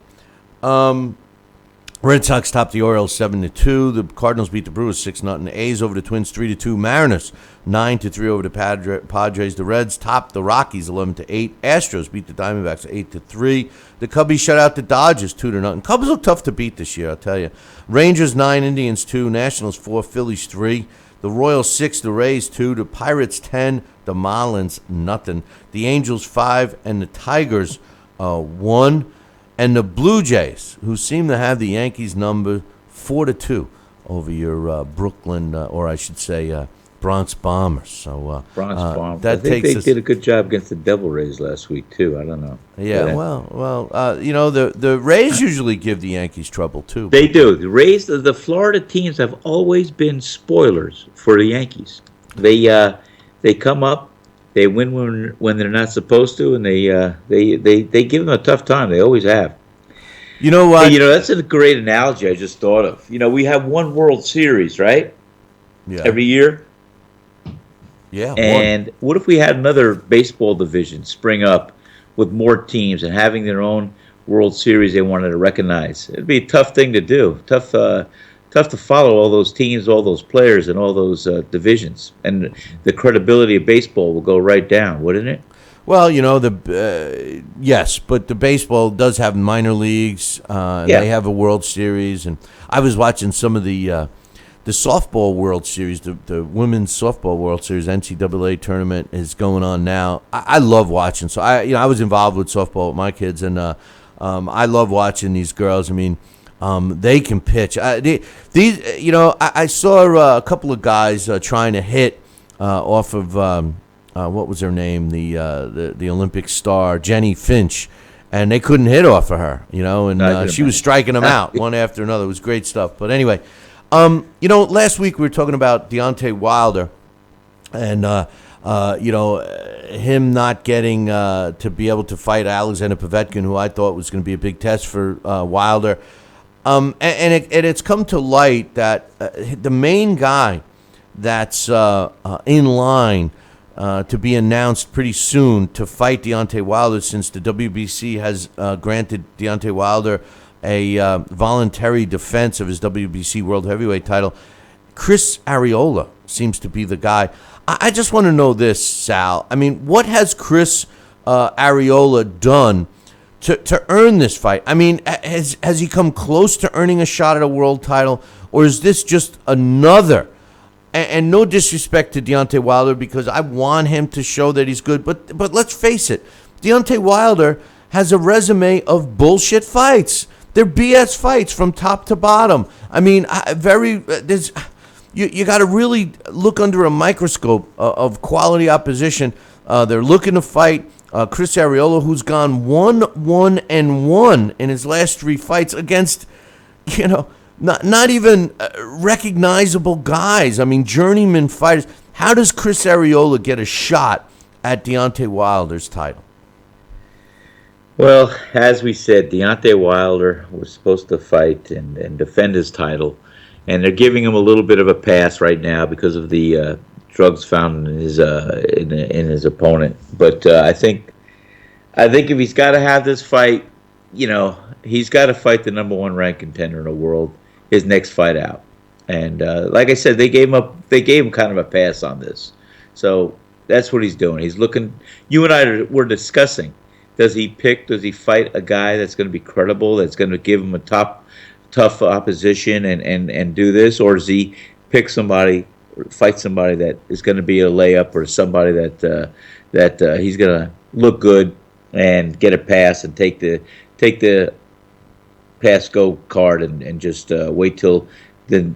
Red Sox topped the Orioles 7-2. The Cardinals beat the Brewers 6-0. A's over the Twins 3-2. Mariners 9-3 over the Padres. The Reds topped the Rockies 11-8. Astros beat the Diamondbacks 8-3. The Cubbies shut out the Dodgers 2-0. Cubs look tough to beat this year, I'll tell you. Rangers 9, Indians 2, Nationals 4, Phillies 3. The Royals 6, the Rays 2, the Pirates 10, the Marlins nothing. The Angels 5, and the Tigers 1. And the Blue Jays, who seem to have the Yankees number 4-2 over your Brooklyn, or I should say Bronx Bombers. So
Bronx Bombers.
That
I think
takes
they
us,
did a good job against the Devil Rays last week too. I don't know.
Yeah, the Rays usually give the Yankees trouble too.
They do. The Rays, the Florida teams have always been spoilers for the Yankees. They come up. They win when they're not supposed to, and they give them a tough time. They always have.
You know what?
Hey, that's a great analogy I just thought of. We have one World Series, right?
Yeah.
Every year.
Yeah.
And what if we had another baseball division spring up with more teams and having their own World Series they wanted to recognize? It'd be a tough thing to do. Tough to follow all those teams, all those players, and all those divisions. And the credibility of baseball will go right down, wouldn't it?
Well, yes, but the baseball does have minor leagues. They have a World Series, and I was watching some of the softball World Series, the women's softball World Series NCAA tournament is going on now. I love watching. So I was involved with softball with my kids, and I love watching these girls. I mean, they can pitch. I saw a couple of guys trying to hit off of what was her name, the Olympic star Jenny Finch, and they couldn't hit off of her. And she was striking them out one after another. It was great stuff. But anyway, last week we were talking about Deontay Wilder, and him not getting to be able to fight Alexander Povetkin, who I thought was going to be a big test for Wilder. And it's come to light that the main guy that's in line to be announced pretty soon to fight Deontay Wilder, since the WBC has granted Deontay Wilder a voluntary defense of his WBC World Heavyweight title, Chris Arreola seems to be the guy. I just want to know this, Sal. I mean, what has Chris Arreola done to earn this fight? I mean, has he come close to earning a shot at a world title, or is this just another? And no disrespect to Deontay Wilder, because I want him to show that he's good, but let's face it, Deontay Wilder has a resume of bullshit fights. They're BS fights from top to bottom. I mean, you got to really look under a microscope of quality opposition. They're looking to fight Chris Arreola, who's gone 1-1-1 in his last 3 fights against, not even recognizable guys. I mean, journeyman fighters. How does Chris Arreola get a shot at Deontay Wilder's title?
Well, as we said, Deontay Wilder was supposed to fight and defend his title, and they're giving him a little bit of a pass right now because of the drugs found in his opponent. But I think if he's got to have this fight, he's got to fight the number 1 ranked contender in the world his next fight out. And like I said, they gave him kind of a pass on this. So that's what he's doing. He's looking. You and I were discussing. Does he fight a guy that's going to be credible, that's going to give him a tough opposition and do this, or does he fight somebody that is going to be a layup, or somebody that he's going to look good and get a pass and take the pass go card and just wait till the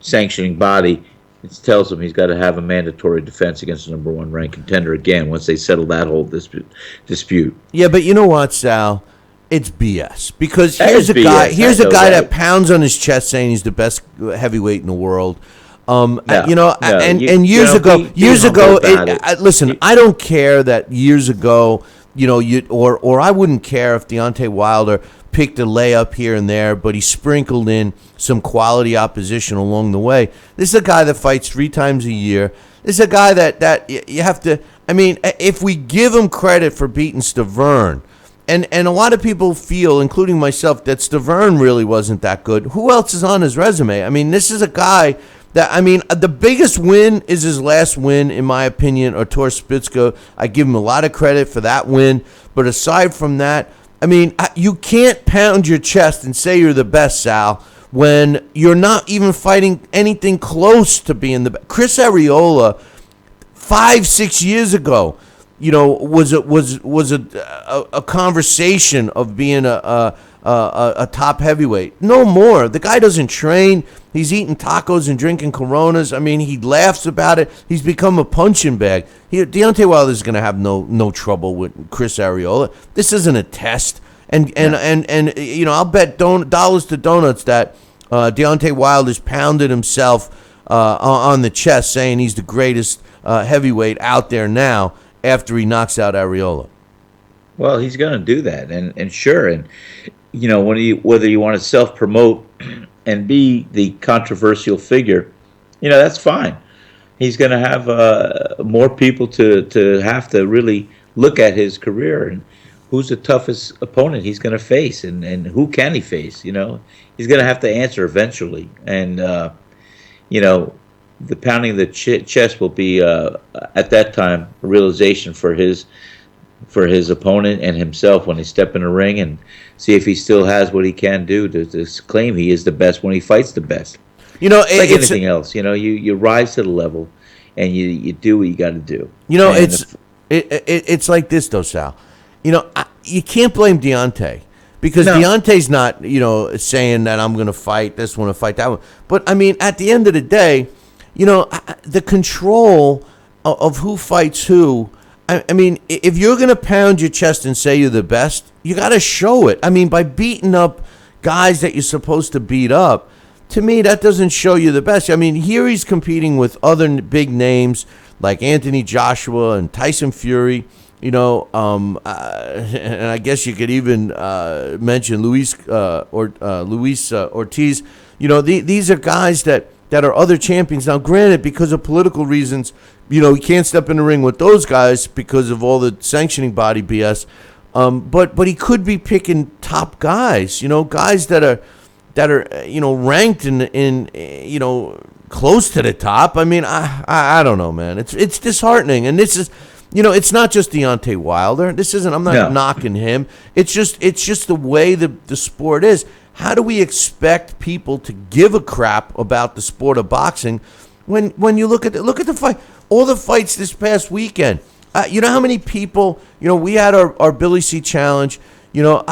sanctioning body it tells him he's got to have a mandatory defense against the number one ranked contender again once they settle that whole dispute.
Yeah, but you know what, Sal? It's BS because
That
here's
is
a guy.
BS.
Here's
I
a
know
guy that
that.
pounds on his chest saying he's the best heavyweight in the world.
No,
And
you know,
years
be
ago,
humble about it.
listen, I don't care that years ago, or I wouldn't care if Deontay Wilder picked a layup here and there, but he sprinkled in some quality opposition along the way. This is a guy that fights 3 times a year. This is a guy that you have to. I mean, if we give him credit for beating Stavern. And a lot of people feel, including myself, that Stavern really wasn't that good. Who else is on his resume? I mean, this is a guy that, I mean, the biggest win is his last win, in my opinion, Artur Spitska. I give him a lot of credit for that win. But aside from that, I mean, you can't pound your chest and say you're the best, Sal, when you're not even fighting anything close to being the best. Chris Arreola, 5-6 years ago, was a conversation of being a top heavyweight. No more. The guy doesn't train. He's eating tacos and drinking Coronas. I mean, he laughs about it. He's become a punching bag. Deontay Wilder is going to have no trouble with Chris Arreola. This isn't a test. And I'll bet dollars to donuts that Deontay Wilder's pounded himself on the chest, saying he's the greatest heavyweight out there now, after he knocks out Arreola.
Well, he's going to do that, and sure, and whether you want to self-promote and be the controversial figure, that's fine. He's going to have more people to have to really look at his career and who's the toughest opponent he's going to face, and who can he face. He's going to have to answer eventually, and the pounding of the chest will be at that time a realization for his opponent and himself when they step in the ring and see if he still has what he can do to claim he is the best when he fights the best. It's like anything else. You rise to the level and you do what you got to do.
It's like this though, Sal. You can't blame Deontay. Because Deontay's not, saying that I'm going to fight this one or fight that one. But, I mean, at the end of the day, the control of who fights who, I mean, if you're going to pound your chest and say you're the best, you got to show it. I mean, by beating up guys that you're supposed to beat up, to me, that doesn't show you the best. I mean, here he's competing with other big names like Anthony Joshua and Tyson Fury. And I guess you could even mention Luis Ortiz. These are guys that are other champions. Now, granted, because of political reasons, he can't step in the ring with those guys because of all the sanctioning body BS. But he could be picking top guys. Guys that are ranked in close to the top. I mean, I don't know, man. It's disheartening, and this is. It's not just Deontay Wilder. This isn't. I'm not knocking him. It's just the way the sport is. How do we expect people to give a crap about the sport of boxing when you look at the fight? All the fights this past weekend. You know how many people? We had our Billy C challenge. More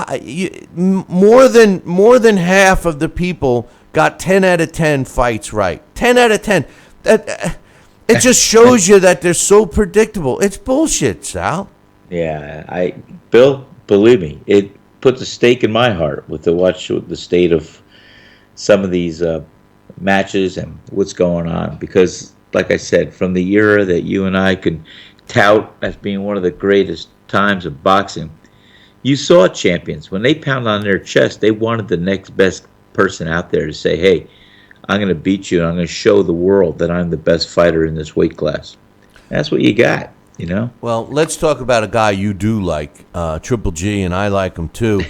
than half of the people got 10 out of 10 fights right. 10 out of 10. It just shows you that they're so predictable. It's bullshit, Sal.
Yeah, Bill, believe me, it puts a stake in my heart with the state of some of these matches and what's going on. Because, like I said, from the era that you and I can tout as being one of the greatest times of boxing, you saw champions. When they pound on their chest, they wanted the next best person out there to say, hey, I'm going to beat you, and I'm going to show the world that I'm the best fighter in this weight class. That's what you got,
Well, let's talk about a guy you do like, Triple G, and I like him too.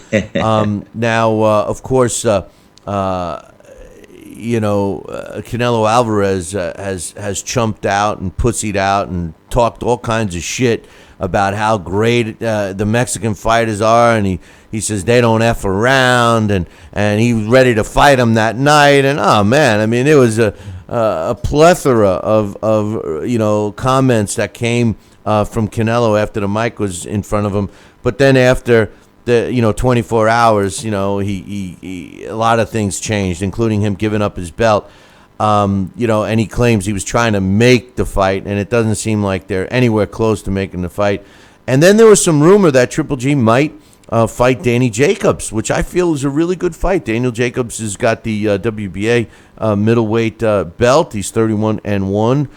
Now, of course, Canelo Alvarez has chumped out and pussied out and talked all kinds of shit about how great the Mexican fighters are, and he says they don't F around, and he was ready to fight him that night. And oh man, I mean, there was a plethora of comments that came from Canelo after the mic was in front of him. But then after the 24 hours, he a lot of things changed, including him giving up his belt. And he claims he was trying to make the fight, and it doesn't seem like they're anywhere close to making the fight. And then there was some rumor that Triple G might fight Danny Jacobs, which I feel is a really good fight. Daniel Jacobs has got the WBA middleweight belt. He's 31-1.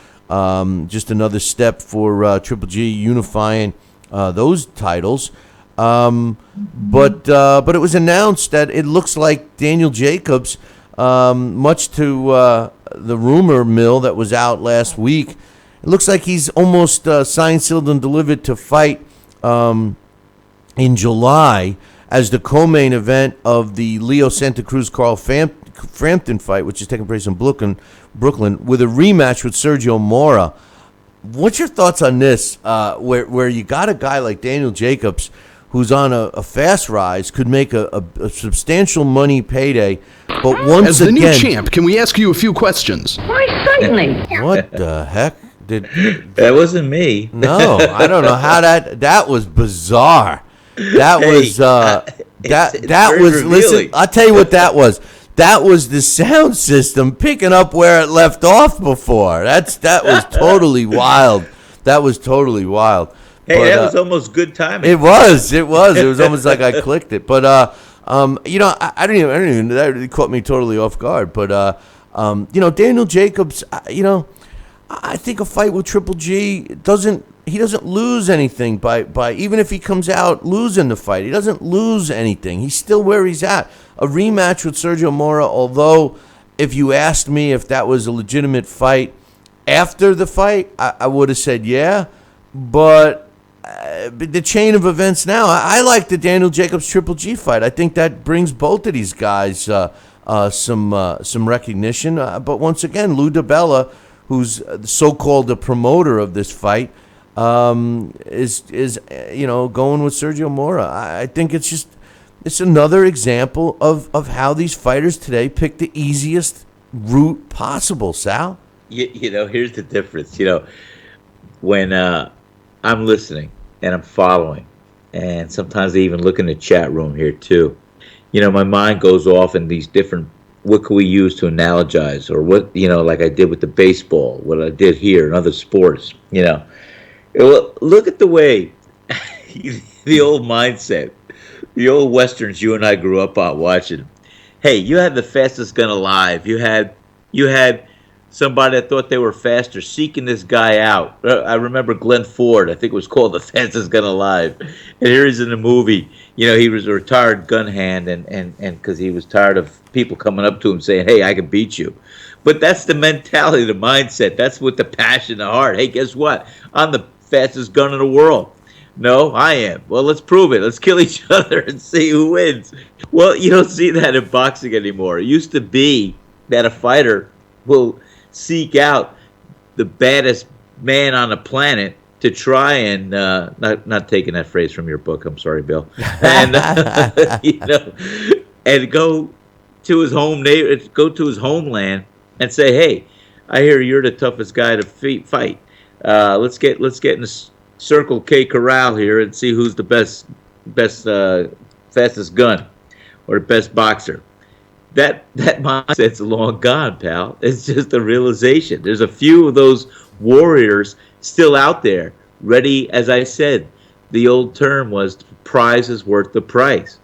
Just another step for Triple G unifying those titles. But it was announced that it looks like Daniel Jacobs, much to the rumor mill that was out last week, it looks like he's almost signed, sealed, and delivered to fight in July as the co-main event of the Leo Santa Cruz Carl Frampton fight, which is taking place in Brooklyn, with a rematch with Sergio Mora. What's your thoughts on this? Where you got a guy like Daniel Jacobs, who's on a fast rise, could make a substantial money payday, but once
As the
again,
new champ, can we ask you a few questions?
Why, certainly.
what the heck
That wasn't me.
No, I don't know how that was bizarre. That was that
very
was
revealing.
listen, I'll tell you what that was. That was the sound system picking up where it left off before. That was totally wild. That was totally wild.
Hey,
But,
that was almost good timing.
It was. It was almost like I clicked it. But I don't even. That really caught me totally off guard. But Daniel Jacobs. I think a fight with Triple G doesn't lose anything by even if he comes out losing the fight. He doesn't lose anything. He's still where he's at. A rematch with Sergio Mora. Although, if you asked me if that was a legitimate fight after the fight, I would have said yeah. But the chain of events now, I like the Daniel Jacobs Triple G fight. I think that brings both of these guys some recognition. But once again, Lou DiBella, who's so-called the promoter of this fight, is going with Sergio Mora. I think it's another example of how these fighters today pick the easiest route possible. Sal,
here's the difference. When I'm listening and I'm following, and sometimes I even look in the chat room here too. My mind goes off in these different. What can we use to analogize, or what like I did with the baseball, what I did here in other sports. Well, look at the way the old mindset, the old westerns you and I grew up on watching. Hey, you had the fastest gun alive. You had somebody that thought they were faster seeking this guy out. I remember Glenn Ford. I think it was called The Fastest Gun Alive. And here he's in the movie. He was a retired gun hand, and because he was tired of people coming up to him saying, "Hey, I can beat you." But that's the mentality, the mindset. That's what the passion, the heart. Hey, guess what? I'm the fastest gun in the world. No, I am. Well, let's prove it. Let's kill each other and see who wins. Well, you don't see that in boxing anymore. It used to be that a fighter will seek out the baddest man on the planet to try and not taking that phrase from your book. I'm sorry, Bill. And and go to his homeland and say, "Hey, I hear you're the toughest guy to fight. Let's get in the Circle K corral here and see who's the best fastest gun or the best boxer." That mindset's long gone, pal. It's just a realization. There's a few of those warriors still out there, ready. As I said, the old term was prize is worth the price.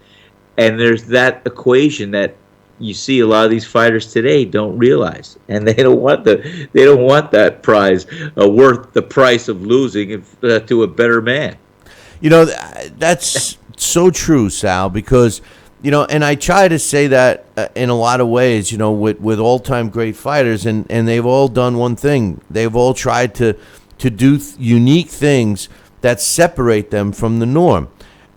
And there's that equation that you see a lot of these fighters today don't realize. And they don't want that prize worth the price of losing to a better man.
That's so true, Sal, because and I try to say that in a lot of ways, with all-time great fighters, and they've all done one thing. They've all tried to do unique things that separate them from the norm.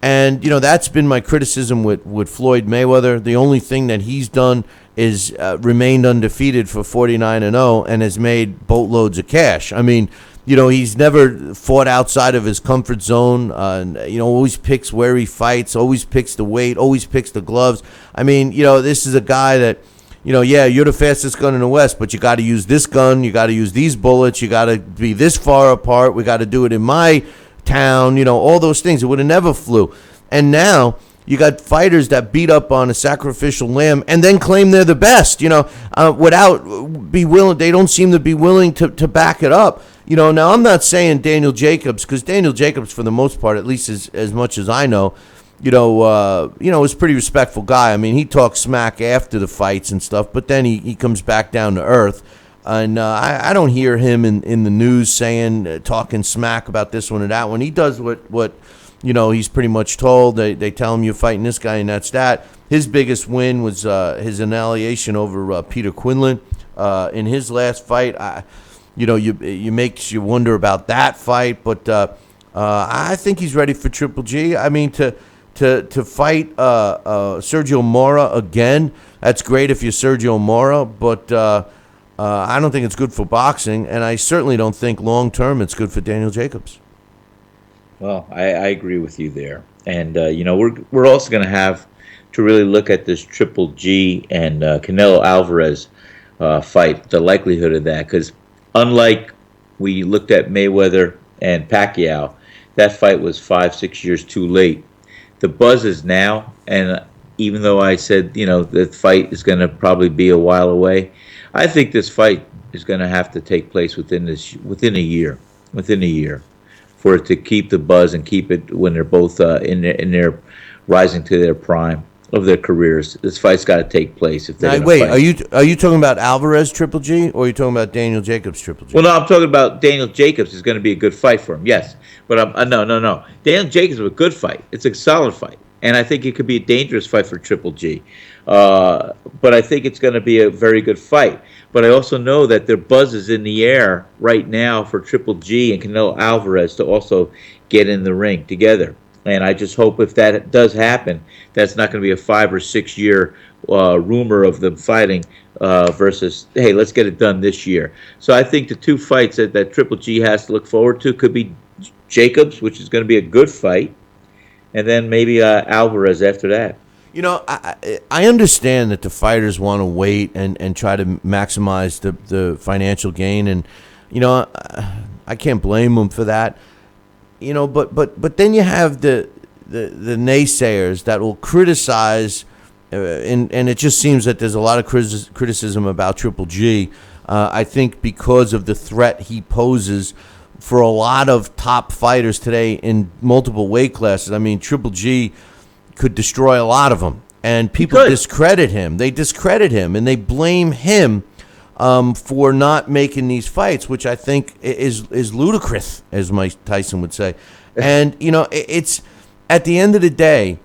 And, that's been my criticism with Floyd Mayweather. The only thing that he's done is remained undefeated for 49-0 and has made boatloads of cash. I mean, he's never fought outside of his comfort zone. Always picks where he fights, always picks the weight, always picks the gloves. I mean, this is a guy that, you're the fastest gun in the West, but you got to use this gun, you got to use these bullets, you got to be this far apart, we got to do it in my town, all those things. It would have never flew. And now you got fighters that beat up on a sacrificial lamb and then claim they're the best, without be willing. They don't seem to be willing to back it up. Now I'm not saying Daniel Jacobs, because Daniel Jacobs, for the most part, at least as much as I know, is a pretty respectful guy. I mean, he talks smack after the fights and stuff, but then he comes back down to earth. And I don't hear him in the news saying, talking smack about this one or that one. He does what he's pretty much told. They tell him you're fighting this guy and that's that. His biggest win was his annihilation over Peter Quinlan in his last fight. You makes you wonder about that fight, but I think he's ready for Triple G. I mean, to fight Sergio Mora again, that's great if you're Sergio Mora, but I don't think it's good for boxing, and I certainly don't think long term it's good for Daniel Jacobs.
Well, I agree with you there, and we're also going to have to really look at this Triple G and Canelo Alvarez fight, the likelihood of that, because unlike we looked at Mayweather and Pacquiao, that fight was 5-6 years too late. The buzz is now, and even though I said the fight is going to probably be a while away, I think this fight is going to have to take place within a year for it to keep the buzz and keep it when they're both in their rising to their prime of their careers. This fight's got to take place if they're
wait,
fight.
are you talking about Alvarez Triple G, or are you talking about Daniel Jacobs Triple G?
Well, no, I'm talking about Daniel Jacobs is going to be a good fight for him, yes. But no. Daniel Jacobs is a good fight. It's a solid fight. And I think it could be a dangerous fight for Triple G. But I think it's going to be a very good fight. But I also know that their buzz is in the air right now for Triple G and Canelo Alvarez to also get in the ring together. And I just hope if that does happen, that's not going to be a 5 or 6 year rumor of them fighting versus, hey, let's get it done this year. So I think the two fights that Triple G has to look forward to could be Jacobs, which is going to be a good fight, and then maybe Alvarez after that.
I understand that the fighters want to wait and try to maximize the financial gain, and I can't blame them for that. But then you have the naysayers that will criticize, and it just seems that there's a lot of criticism about Triple G. I think because of the threat he poses for a lot of top fighters today in multiple weight classes. I mean, Triple G could destroy a lot of them, and people discredit him. They discredit him, and they blame him for not making these fights, which I think is ludicrous, as Mike Tyson would say. And it's at the end of the day,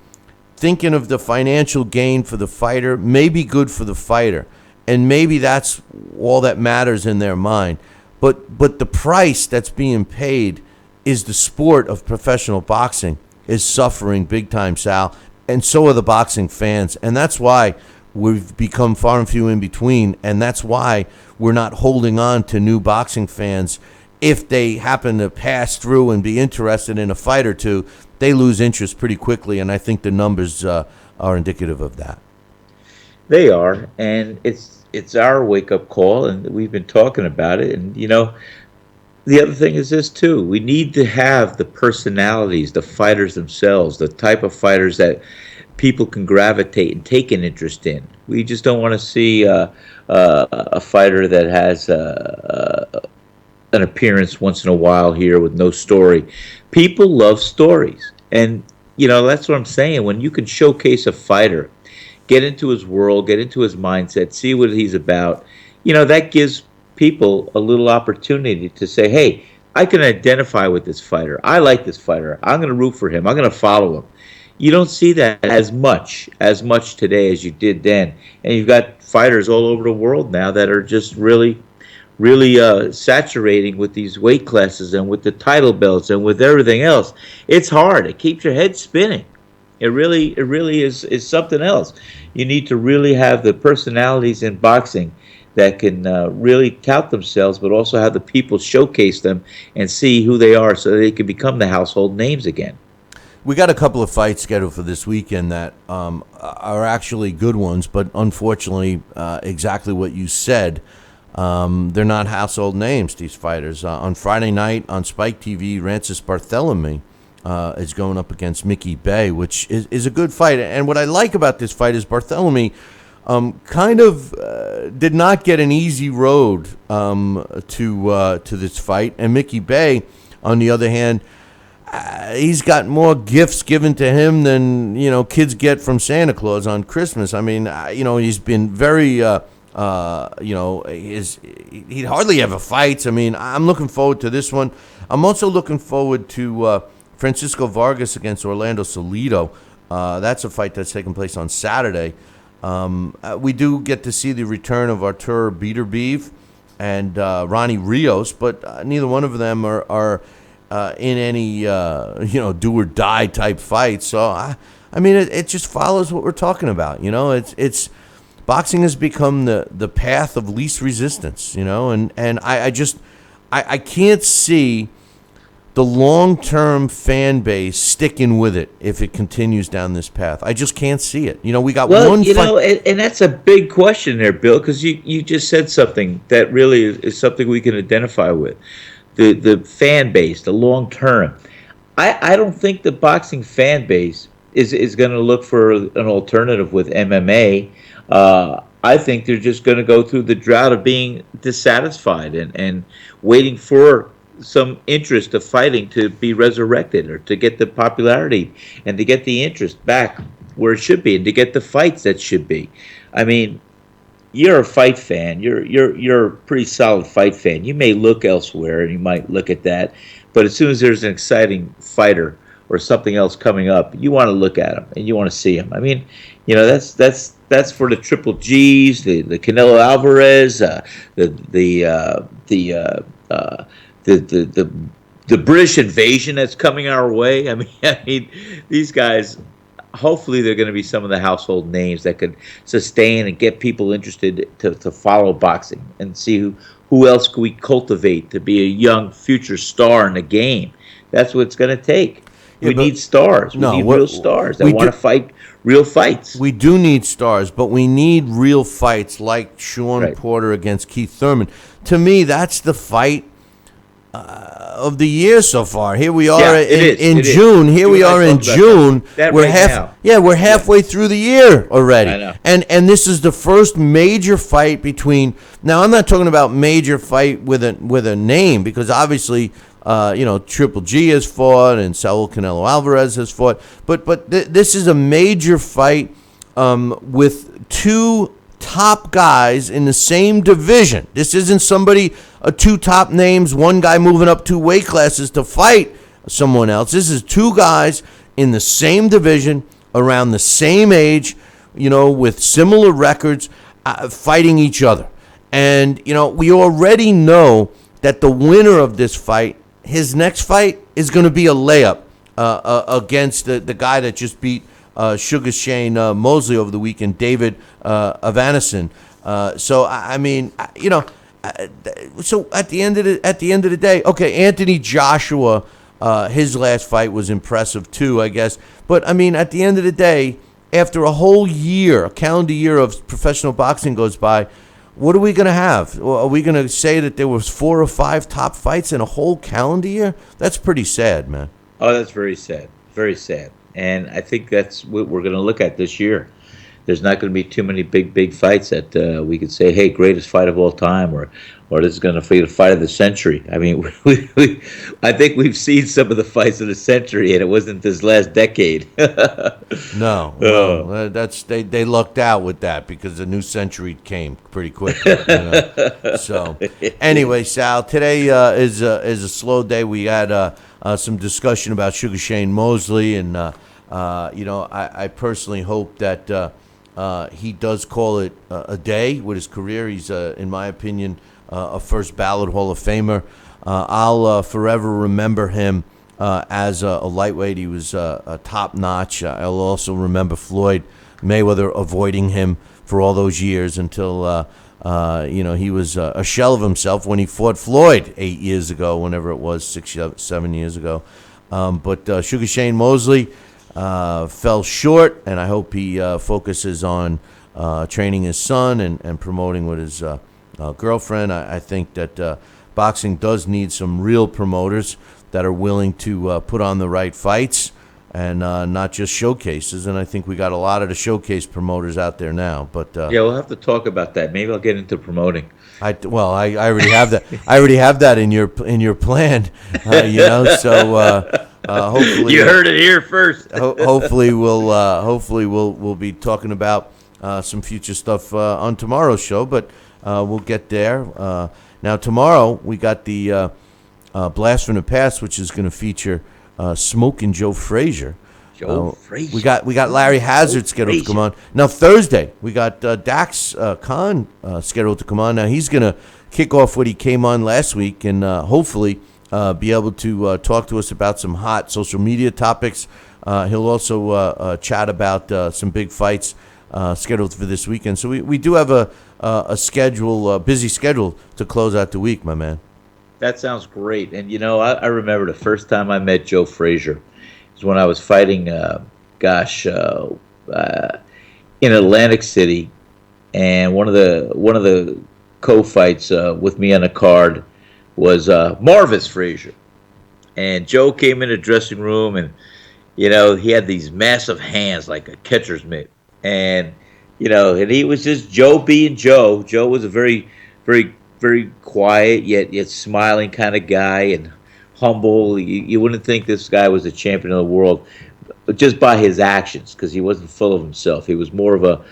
thinking of the financial gain for the fighter may be good for the fighter, and maybe that's all that matters in their mind. But the price that's being paid is the sport of professional boxing is suffering big time, Sal, and so are the boxing fans, and that's why we've become far and few in between, and that's why we're not holding on to new boxing fans. If they happen to pass through and be interested in a fight or two, they lose interest pretty quickly, and I think the numbers are indicative of that.
They are, and it's our wake-up call, and we've been talking about it, and the other thing is this too. We need to have the personalities, the fighters themselves, the type of fighters that people can gravitate and take an interest in. We just don't want to see a fighter that has an appearance once in a while here with no story. People love stories, and that's what I'm saying. When you can showcase a fighter, get into his world, get into his mindset, see what he's about, that gives people a little opportunity to say, hey, I can identify with this fighter. I like this fighter. I'm going to root for him. I'm going to follow him. You don't see that as much today as you did then. And you've got fighters all over the world now that are just really saturating with these weight classes and with the title belts and with everything else. It's hard. It keeps your head spinning. It really is something else. You need to really have the personalities in boxing that can really tout themselves, but also have the people showcase them and see who they are so they can become the household names again.
We got a couple of fights scheduled for this weekend that are actually good ones, but unfortunately, exactly what you said, they're not household names, these fighters. On Friday night on Spike TV, Rancis Barthélemy is going up against Mickey Bay, which is a good fight. And what I like about this fight is Bartholomew kind of did not get an easy road to this fight, and Mickey Bay, on the other hand, he's got more gifts given to him than kids get from Santa Claus on Christmas. I mean, he's been very, he'd hardly ever fights. I mean, I'm looking forward to this one. I'm also looking forward to Francisco Vargas against Orlando Salido. That's a fight that's taking place on Saturday. We do get to see the return of Artur Beterbiev and Ronnie Rios, but neither one of them are in any do or die type fights. So I mean, it just follows what we're talking about. It's boxing has become the path of least resistance. And I can't see the long-term fan base sticking with it if it continues down this path. I just can't see it. We got one fight.
And that's a big question there, Bill, because you just said something that really is something we can identify with. The fan base, the long-term. I don't think the boxing fan base is going to look for an alternative with MMA. I think they're just going to go through the drought of being dissatisfied and waiting for some interest of fighting to be resurrected, or to get the popularity and to get the interest back where it should be, and to get the fights that should be. I mean, you're a fight fan. You're a pretty solid fight fan. You may look elsewhere and you might look at that, but as soon as there's an exciting fighter or something else coming up, you want to look at him and you want to see him. I mean, that's for the Triple G's, the Canelo Alvarez, the British invasion that's coming our way. I mean, these guys, hopefully they're going to be some of the household names that could sustain and get people interested to follow boxing and see who else can we cultivate to be a young future star in the game. That's what it's going to take. We need stars. We need real stars that want to fight real fights.
We do need stars, but we need real fights like Sean Porter against Keith Thurman. To me, that's the fight of the year so far. Here we are in June. Here we are in June. We're halfway through the year already.
I know.
And this is the first major fight between. Now, I'm not talking about major fight with a name, because obviously Triple G has fought and Saul Canelo Alvarez has fought, but this is a major fight with two top guys in the same division. This isn't two top names, one guy moving up 2 weight classes to fight someone else. This is two guys in the same division, around the same age, with similar records, fighting each other. And, we already know that the winner of this fight, his next fight, is going to be a layup against the guy that just beat Sugar Shane Mosley over the weekend, David Evanescence. So I mean, so at the end of the day, okay, Anthony Joshua, his last fight was impressive too, I guess. But I mean, at the end of the day, after a whole year, a calendar year of professional boxing goes by, what are we going to have? Are we going to say that there was 4 or 5 top fights in a whole calendar year? That's pretty sad, man.
Oh, that's very sad. Very sad. And I think that's what we're going to look at this year. There's not going to be too many big fights that we could say, hey, greatest fight of all time, or this is going to be the fight of the century. I mean, I think we've seen some of the fights of the century, and it wasn't this last decade.
No, that's they lucked out with that, because the new century came pretty quick. So anyway, Sal, today is a slow day. We had some discussion about Sugar Shane Mosley, and I personally hope that he does call it a day with his career. He's, in my opinion, a first ballot Hall of Famer. I'll forever remember him as a lightweight. He was top notch. I'll also remember Floyd Mayweather avoiding him for all those years until he was a shell of himself when he fought Floyd 8 years ago, whenever it was, 7 years ago. But Sugar Shane Mosley fell short, and I hope he focuses on training his son and promoting with his girlfriend. I think that boxing does need some real promoters that are willing to put on the right fights and not just showcases. And I think we got a lot of the showcase promoters out there now. But
Yeah, we'll have to talk about that. Maybe I'll get into promoting.
I already have that. I already have that in your plan. So hopefully
You heard it here first.
hopefully we'll be talking about some future stuff on tomorrow's show. But we'll get there. Now tomorrow we got the Blast from the Past, which is going to feature Smoking Joe Frazier.
Frazier.
We got Larry Hazard scheduled to come on. Now Thursday we got Dax Khan scheduled to come on. Now he's going to kick off what he came on last week, and hopefully be able to talk to us about some hot social media topics. He'll also chat about some big fights scheduled for this weekend. So we do have a busy schedule to close out the week, my man.
That sounds great. And, I remember the first time I met Joe Frazier is when I was fighting, in Atlantic City. And one of the co-fights with me on a card was Marvis Frazier. And Joe came in the dressing room, and, he had these massive hands like a catcher's mitt. And, and he was just Joe being Joe. Joe was a very, very, very quiet yet smiling kind of guy, and humble. You wouldn't think this guy was a champion of the world just by his actions, because he wasn't full of himself. He was more of a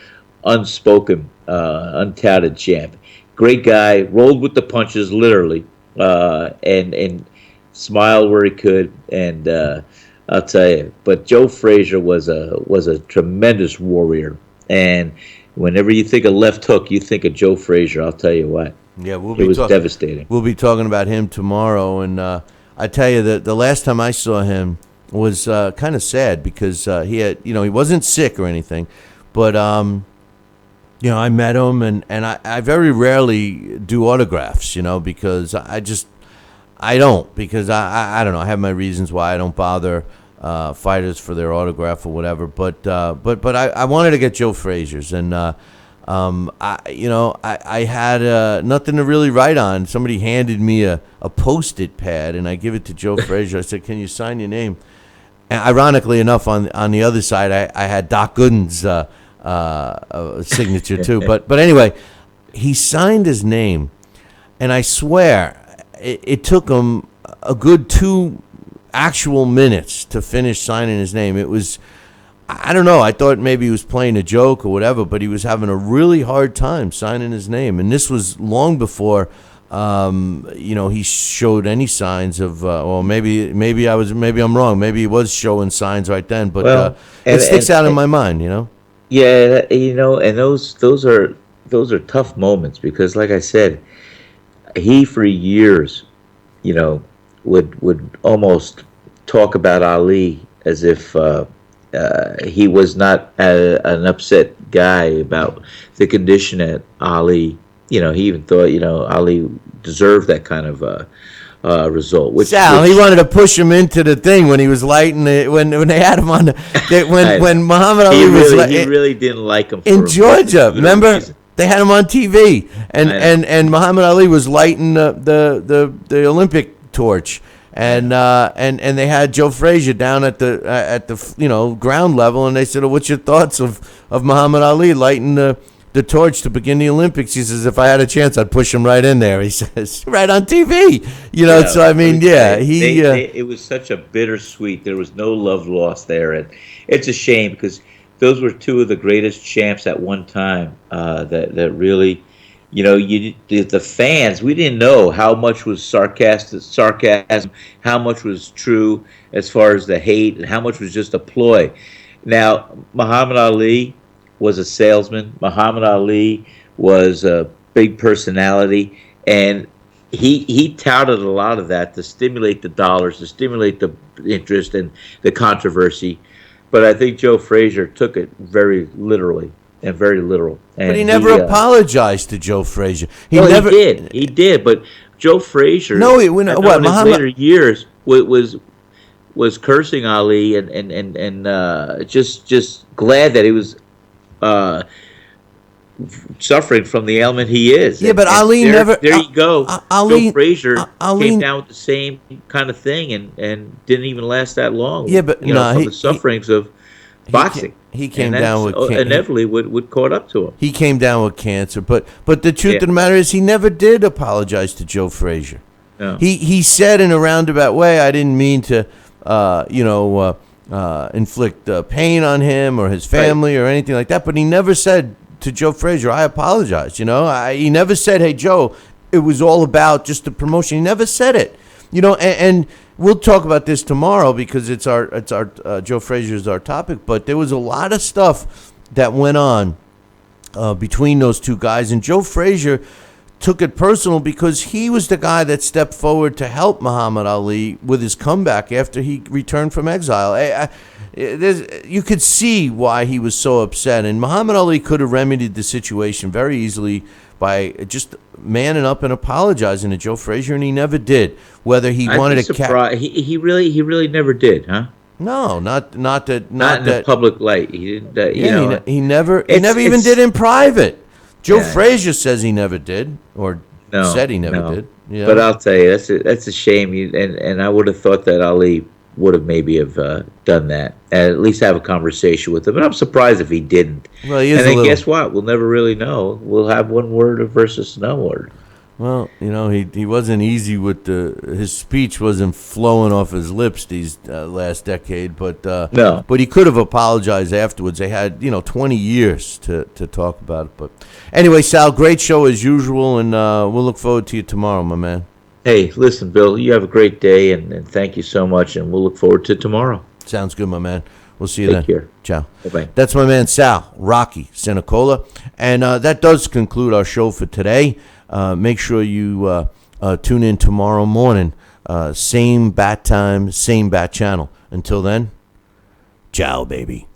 unspoken, untouted champ. Great guy, rolled with the punches literally, and smiled where he could. And I'll tell you, but Joe Frazier was a tremendous warrior. And whenever you think of left hook, you think of Joe Frazier. I'll tell you what.
Yeah,
it was devastating.
We'll be talking about him tomorrow, and I tell you that the last time I saw him was kind of sad, because he had, he wasn't sick or anything, but I met him, and I very rarely do autographs, because I don't, because I don't know, I have my reasons why I don't bother fighters for their autograph or whatever, but I wanted to get Joe Frazier's, and I had nothing to really write on. Somebody handed me a Post-it pad, and I give it to Joe Frazier. I said, "Can you sign your name?" And ironically enough, on the other side, I had Doc Gooden's signature too. But anyway, he signed his name, and I swear it took him a good 2 actual minutes to finish signing his name. It was, I don't know, I thought maybe he was playing a joke or whatever, but he was having a really hard time signing his name. And this was long before, he showed any signs of, maybe I'm wrong. Maybe he was showing signs right then, but it sticks out in my mind,
Yeah, and those are tough moments, because, like I said, he for years, would almost talk about Ali as if he was not an upset guy about the condition at Ali. He even thought, Ali deserved that kind of result.
Sal, he wanted to push him into the thing when he was lighting it, when they had him on when Muhammad Ali
he really didn't like him
in Georgia. Remember, they had him on TV, and Muhammad Ali was lighting the Olympic torch. And they had Joe Frazier down at the ground level, and they said, "What's your thoughts of Muhammad Ali lighting the torch to begin the Olympics?" He says, "If I had a chance, I'd push him right in there." He says, right on TV, So I mean,
it was such a bittersweet. There was no love lost there, and it's a shame, because those were two of the greatest champs at one time. That really. The fans, we didn't know how much was sarcasm, how much was true as far as the hate, and how much was just a ploy. Now, Muhammad Ali was a salesman. Muhammad Ali was a big personality, and he touted a lot of that to stimulate the dollars, to stimulate the interest and the controversy. But I think Joe Frazier took it very literally. And very literal.
But he never apologized to Joe Frazier.
He did. But Joe Frazier, in his later years, was cursing Ali and just glad that he was suffering from the ailment he is.
Yeah, but Ali never.
There you go.
Ali,
Joe Frazier
Ali
came down with the same kind of thing and didn't even last that long.
Yeah, but
from the sufferings of boxing.
He came down with
inevitably would caught up to him.
He came down with cancer, but the truth of the matter is he never did apologize to Joe Frazier.
No.
He said in a roundabout way, I didn't mean to, inflict pain on him or his family or anything like that. But he never said to Joe Frazier, I apologize. He never said, hey, Joe, it was all about just the promotion. He never said it. And we'll talk about this tomorrow because it's our Joe Frazier is our topic. But there was a lot of stuff that went on between those two guys, and Joe Frazier took it personal because he was the guy that stepped forward to help Muhammad Ali with his comeback after he returned from exile. You could see why he was so upset, and Muhammad Ali could have remedied the situation very easily by just manning up and apologizing to Joe Frazier, and he never did. Whether he wanted to,
he really never did, huh?
No, not in
the public light. He didn't.
He never even did in private. Joe Frazier says he never did, or said he never did. Yeah.
But I'll tell you, that's a shame. And I would have thought that Ali would have maybe done that, and at least have a conversation with him. And I'm surprised if he didn't.
Well, he is.
And then guess what? We'll never really know. We'll have one word versus no word.
Well, he wasn't easy with his speech wasn't flowing off his lips these last decade, but
no.
But he could have apologized afterwards. They had 20 years to talk about it. But anyway, Sal, great show as usual, and we'll look forward to you tomorrow, my man.
Hey, listen, Bill, you have a great day, and thank you so much, and we'll look forward to tomorrow.
Sounds good, my man. We'll see you then.
Take care.
Ciao.
Bye-bye.
That's my man Sal, Rocky Sinicola. And that does conclude our show for today. Make sure you tune in tomorrow morning. Same bat time, same bat channel. Until then, ciao, baby.